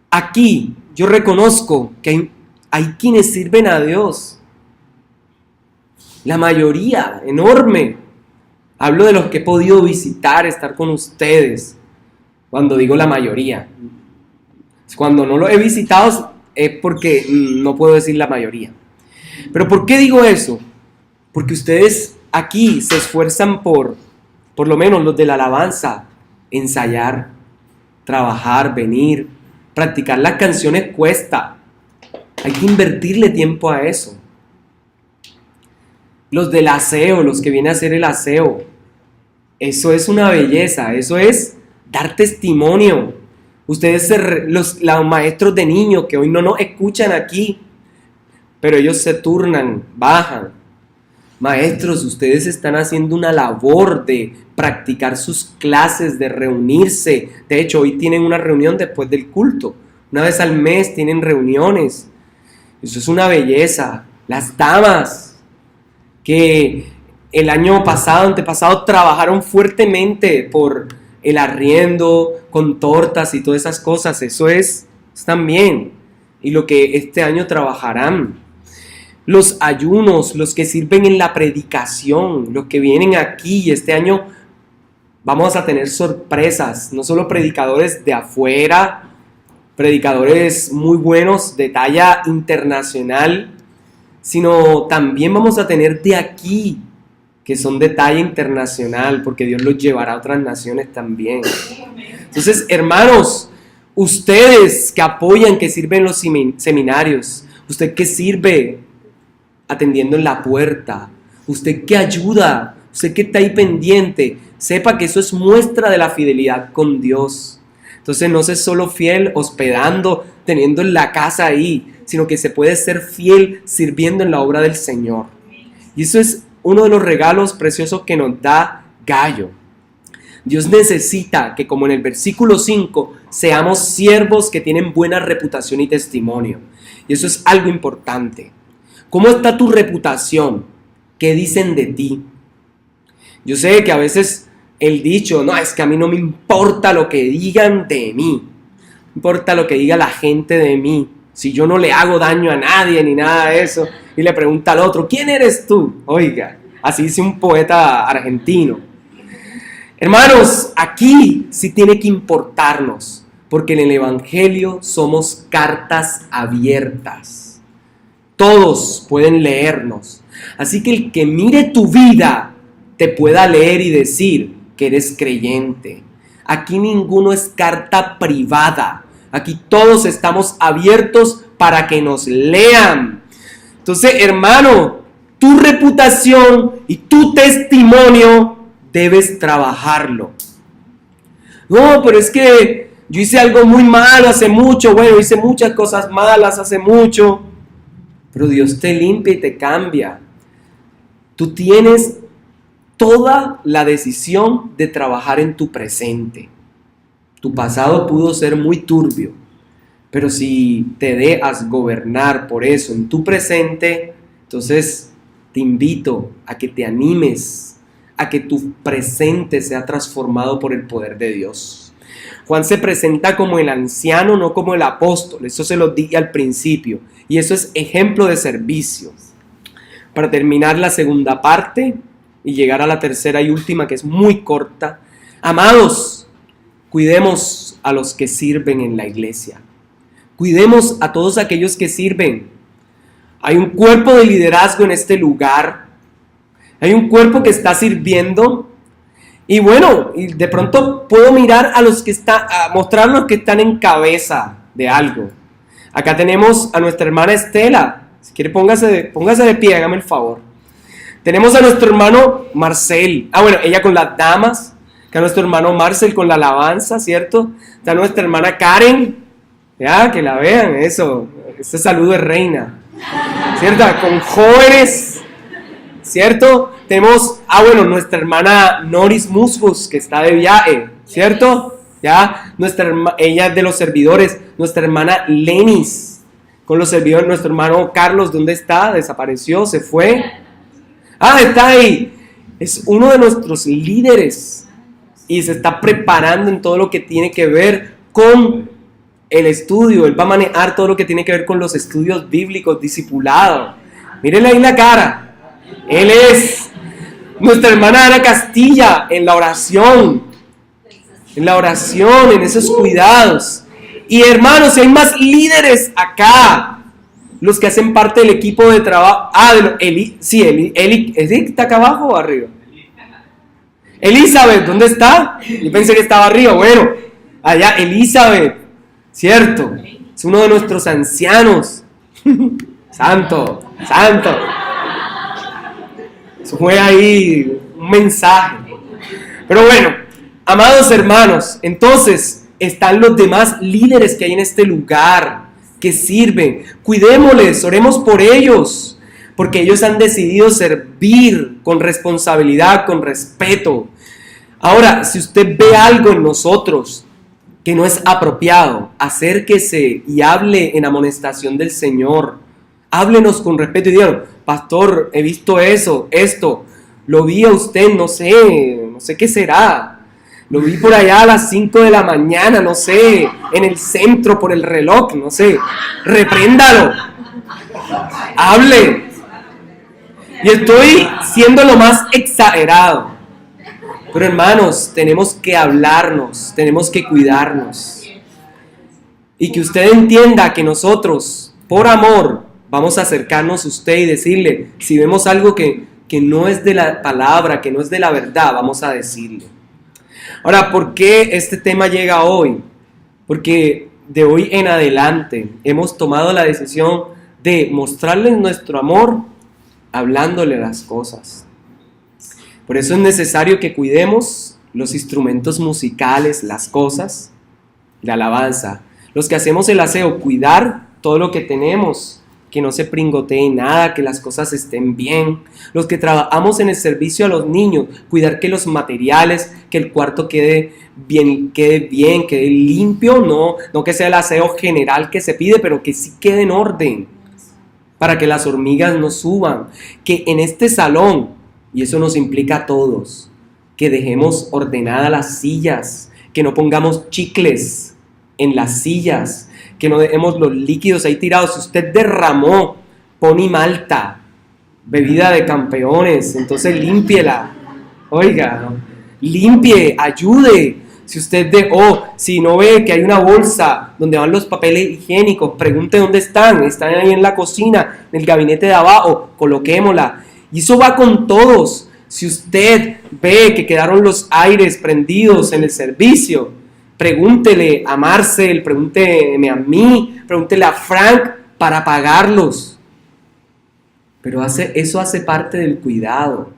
Aquí yo reconozco que hay quienes sirven a Dios. La mayoría, enorme. Hablo de los que he podido visitar, estar con ustedes. Cuando digo la mayoría. Cuando no lo he visitado es porque no puedo decir la mayoría. Pero ¿por qué digo eso? Porque ustedes aquí se esfuerzan por lo menos los de la alabanza, ensayar, trabajar, venir, practicar las canciones cuesta. Hay que invertirle tiempo a eso. Los del aseo, los que vienen a hacer el aseo, eso es una belleza, eso es dar testimonio. Ustedes, los maestros de niños que hoy no nos escuchan aquí, pero ellos se turnan, bajan. Maestros, ustedes están haciendo una labor de practicar sus clases, de reunirse. De hecho, hoy tienen una reunión después del culto. Una vez al mes tienen reuniones. Eso es una belleza. Las damas que el año pasado, antepasado, trabajaron fuertemente por el arriendo, con tortas y todas esas cosas. Eso es también. Y lo que este año trabajarán. Los ayunos, los que sirven en la predicación, los que vienen aquí. Y este año vamos a tener sorpresas. No solo predicadores de afuera, predicadores muy buenos de talla internacional, sino también vamos a tener de aquí, que son de talla internacional, porque Dios los llevará a otras naciones también. Entonces, hermanos, ustedes que apoyan, que sirven en los seminarios, usted que sirve atendiendo en la puerta, usted que ayuda, usted que está ahí pendiente, sepa que eso es muestra de la fidelidad con Dios. Entonces no se solo fiel hospedando, teniendo en la casa ahí, sino que se puede ser fiel sirviendo en la obra del Señor. Y eso es uno de los regalos preciosos que nos da Gallo. Dios necesita que, como en el versículo 5, seamos siervos que tienen buena reputación y testimonio. Y eso es algo importante. ¿Cómo está tu reputación? ¿Qué dicen de ti? Yo sé que a veces el dicho, no, es que a mí no me importa lo que digan de mí. No importa lo que diga la gente de mí. Si yo no le hago daño a nadie ni nada de eso. Y le pregunta al otro, ¿quién eres tú? Oiga, así dice un poeta argentino. Hermanos, aquí sí tiene que importarnos, porque en el Evangelio somos cartas abiertas. Todos pueden leernos. Así que el que mire tu vida te pueda leer y decir que eres creyente. Aquí ninguno es carta privada. Aquí todos estamos abiertos para que nos lean. Entonces, hermano, tu reputación y tu testimonio debes trabajarlo. No, pero es que yo hice algo muy malo hace mucho. Bueno, hice muchas cosas malas hace mucho. Pero Dios te limpia y te cambia. Tú tienes toda la decisión de trabajar en tu presente. Tu pasado pudo ser muy turbio, pero si te dejas gobernar por eso en tu presente, entonces te invito a que te animes, a que tu presente sea transformado por el poder de Dios. Juan se presenta como el anciano, no como el apóstol. Eso se lo dije al principio. Y eso es ejemplo de servicio. Para terminar la segunda parte y llegar a la tercera y última, que es muy corta. Amados, cuidemos a los que sirven en la iglesia. Cuidemos a todos aquellos que sirven. Hay un cuerpo de liderazgo en este lugar. Hay un cuerpo que está sirviendo. Y bueno, y de pronto puedo mirar a los que están, a mostrar a los que están en cabeza de algo. Acá tenemos a nuestra hermana Estela. Si quiere, póngase de pie, hágame el favor. Tenemos a nuestro hermano Marcel. Bueno, ella con las damas. Acá nuestro hermano Marcel con la alabanza, ¿cierto? Está nuestra hermana Karen. Ya, que la vean, eso. Este saludo de reina. ¿Cierto? Con jóvenes. ¿Cierto? Tenemos, nuestra hermana Noris Musgos, que está de viaje, ¿cierto? Ya, ella es de los servidores. Nuestra hermana Lenis, con los servidores. Nuestro hermano Carlos, ¿dónde está? Desapareció, se fue. Está ahí. Es uno de nuestros líderes y se está preparando en todo lo que tiene que ver con el estudio. Él va a manejar todo lo que tiene que ver con los estudios bíblicos, discipulado. Mírenle ahí la cara. Él es nuestra hermana Ana Castilla en la oración, en esos cuidados. Y hermanos, si hay más líderes acá, los que hacen parte del equipo de trabajo. Eli ¿está acá abajo o arriba? Elizabeth, ¿dónde está? Yo pensé que estaba arriba. Bueno, allá Elizabeth, cierto, es uno de nuestros ancianos. Santo. Eso fue ahí un mensaje. Pero bueno, amados hermanos, entonces están los demás líderes que hay en este lugar, que sirven. Cuidémosles, oremos por ellos, porque ellos han decidido servir con responsabilidad, con respeto. Ahora, si usted ve algo en nosotros que no es apropiado, acérquese y hable en amonestación del Señor. Háblenos con respeto y digan: pastor, he visto esto, lo vi a usted, no sé qué será. Lo vi por allá a las 5 de la mañana, no sé, en el centro por el reloj, no sé. Repréndalo. Hable. Y estoy siendo lo más exagerado. Pero hermanos, tenemos que hablarnos, tenemos que cuidarnos. Y que usted entienda que nosotros, por amor, vamos a acercarnos a usted y decirle, si vemos algo que no es de la palabra, que no es de la verdad, vamos a decirle. Ahora, ¿por qué este tema llega hoy? Porque de hoy en adelante hemos tomado la decisión de mostrarles nuestro amor hablándole las cosas. Por eso es necesario que cuidemos los instrumentos musicales, las cosas, la alabanza. Los que hacemos el aseo, cuidar todo lo que tenemos, que no se pringotee nada, que las cosas estén bien. Los que trabajamos en el servicio a los niños, cuidar que los materiales, que el cuarto quede bien, quede limpio, no que sea el aseo general que se pide, pero que sí quede en orden, para que las hormigas no suban. Que en este salón, y eso nos implica a todos, que dejemos ordenadas las sillas, que no pongamos chicles en las sillas, que no dejemos los líquidos ahí tirados. Si usted derramó poni malta, bebida de campeones, entonces límpiela. Oiga, ¿no? Limpie, ayude. Si usted si no ve que hay una bolsa donde van los papeles higiénicos, pregunte dónde están ahí en la cocina, en el gabinete de abajo, coloquémosla. Y eso va con todos. Si usted ve que quedaron los aires prendidos en el servicio, pregúntele a Marcel, pregúnteme a mí, pregúntele a Frank para apagarlos. Pero eso hace parte del cuidado.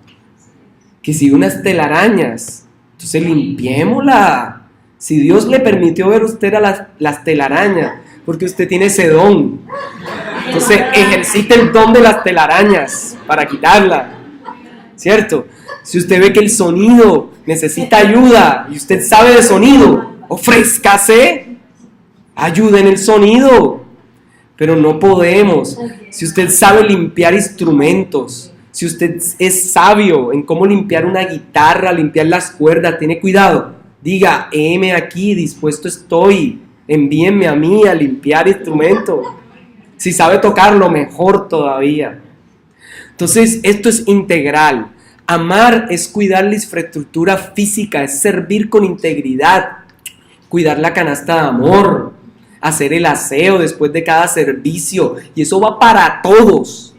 Que si unas telarañas, entonces limpiémosla. Si Dios le permitió ver a usted a las telarañas, porque usted tiene ese don, entonces ejercite el don de las telarañas para quitarla, ¿cierto? Si usted ve que el sonido necesita ayuda y usted sabe de sonido, ofrézcase, ayude en el sonido, pero no podemos. Si usted sabe limpiar instrumentos, si usted es sabio en cómo limpiar una guitarra, limpiar las cuerdas, tiene cuidado, diga, heme aquí, dispuesto estoy, envíenme a mí a limpiar instrumentos. Si sabe tocarlo, mejor todavía. Entonces, esto es integral. Amar es cuidar la infraestructura física, es servir con integridad, cuidar la canasta de amor, hacer el aseo después de cada servicio, y eso va para todos,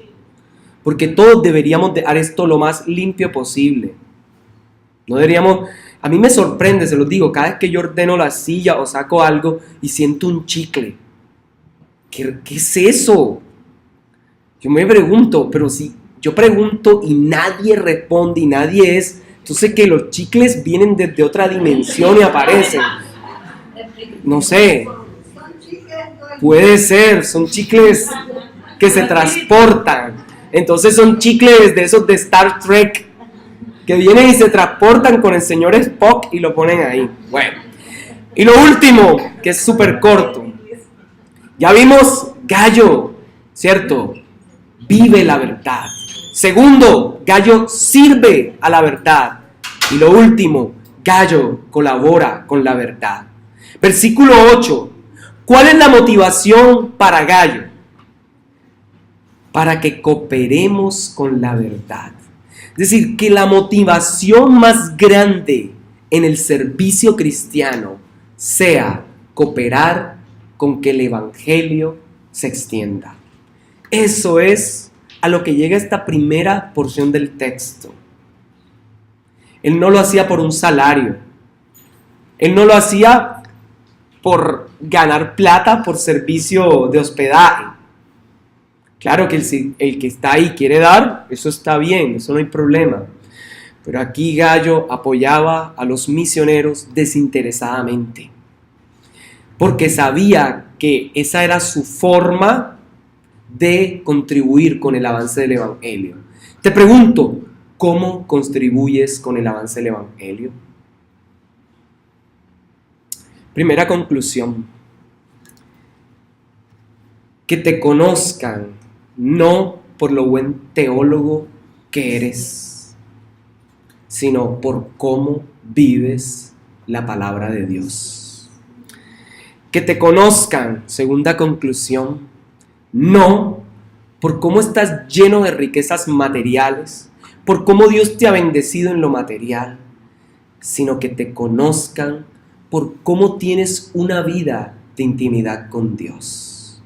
porque todos deberíamos dejar esto lo más limpio posible. No deberíamos, a mí me sorprende, se los digo, cada vez que yo ordeno la silla o saco algo y siento un chicle. ¿Qué es eso? Yo me pregunto, pero si yo pregunto y nadie responde y nadie es, entonces que los chicles vienen desde otra dimensión y aparecen. No sé, puede ser, son chicles que se transportan. Entonces son chicles de esos de Star Trek que vienen y se transportan con el señor Spock y lo ponen ahí. Bueno, y lo último, que es súper corto. Ya vimos Gallo, ¿cierto? Vive la verdad. Segundo, Gallo sirve a la verdad. Y lo último, Gallo colabora con la verdad. Versículo 8. ¿Cuál es la motivación para Gallo? Para que cooperemos con la verdad. Es decir, que la motivación más grande en el servicio cristiano sea cooperar con que el evangelio se extienda. Eso es a lo que llega esta primera porción del texto. Él no lo hacía por un salario. Él no lo hacía por ganar plata por servicio de hospedaje. Claro que el que está ahí quiere dar, eso está bien, eso no hay problema. Pero aquí Gallo apoyaba a los misioneros desinteresadamente, porque sabía que esa era su forma de contribuir con el avance del evangelio. Te pregunto, ¿cómo contribuyes con el avance del evangelio? Primera conclusión, que te conozcan no por lo buen teólogo que eres, sino por cómo vives la palabra de Dios. Que te conozcan, segunda conclusión, no por cómo estás lleno de riquezas materiales, por cómo Dios te ha bendecido en lo material, sino que te conozcan por cómo tienes una vida de intimidad con Dios.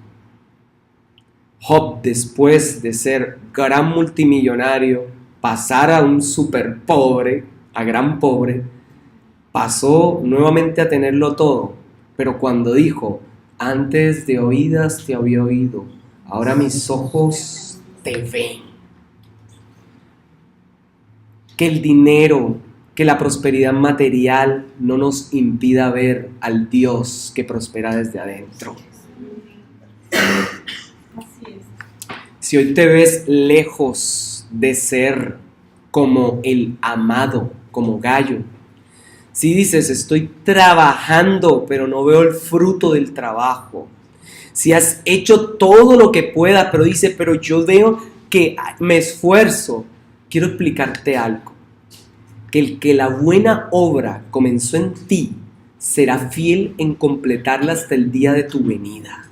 Job, después de ser gran multimillonario, pasar a un super pobre, a gran pobre, pasó nuevamente a tenerlo todo, pero cuando dijo, antes de oídas te había oído, ahora mis ojos te ven. Que el dinero, que la prosperidad material no nos impida ver al Dios que prospera desde adentro. Si hoy te ves lejos de ser como el amado, como Gallo, si dices estoy trabajando pero no veo el fruto del trabajo, si has hecho todo lo que puedas pero dices pero yo veo que me esfuerzo, quiero explicarte algo, que el que la buena obra comenzó en ti será fiel en completarla hasta el día de tu venida.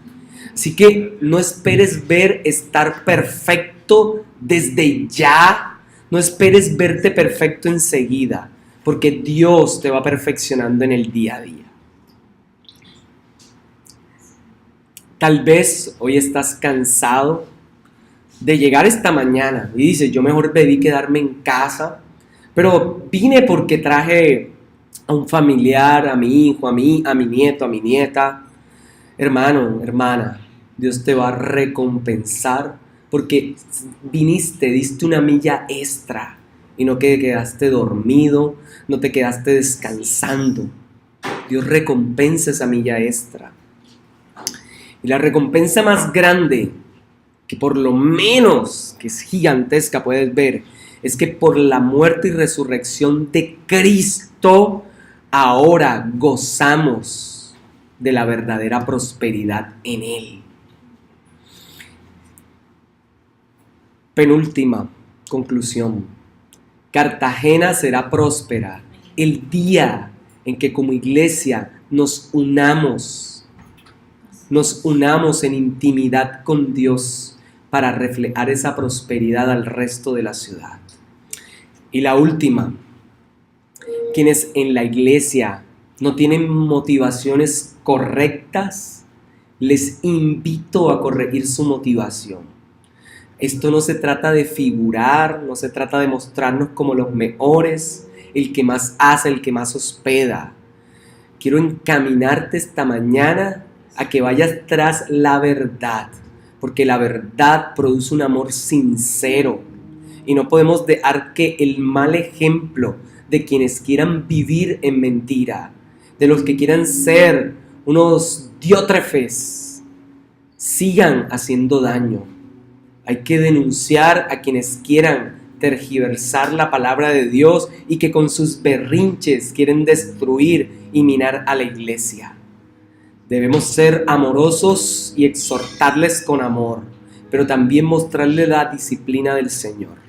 Así que no esperes estar perfecto desde ya, no esperes verte perfecto enseguida, porque Dios te va perfeccionando en el día a día. Tal vez hoy estás cansado de llegar esta mañana y dices, yo mejor debí quedarme en casa, pero vine porque traje a un familiar, a mi hijo, a mi nieto, a mi nieta. Hermano, hermana, Dios te va a recompensar porque viniste, diste una milla extra y no que quedaste dormido, no te quedaste descansando. Dios recompensa esa milla extra. Y la recompensa más grande, que por lo menos, que es gigantesca, puedes ver, es que por la muerte y resurrección de Cristo ahora gozamos de la verdadera prosperidad en Él. Penúltima conclusión. Cartagena será próspera el día en que como iglesia nos unamos en intimidad con Dios para reflejar esa prosperidad al resto de la ciudad. Y la última, quienes en la iglesia no tienen motivaciones correctas, les invito a corregir su motivación. Esto no se trata de figurar, no se trata de mostrarnos como los mejores, el que más hace, el que más hospeda. Quiero encaminarte esta mañana a que vayas tras la verdad, porque la verdad produce un amor sincero y no podemos dejar que el mal ejemplo de quienes quieran vivir en mentira, de los que quieran ser unos diótrefes, sigan haciendo daño. Hay que denunciar a quienes quieran tergiversar la palabra de Dios y que con sus berrinches quieren destruir y minar a la iglesia. Debemos ser amorosos y exhortarles con amor, pero también mostrarles la disciplina del Señor.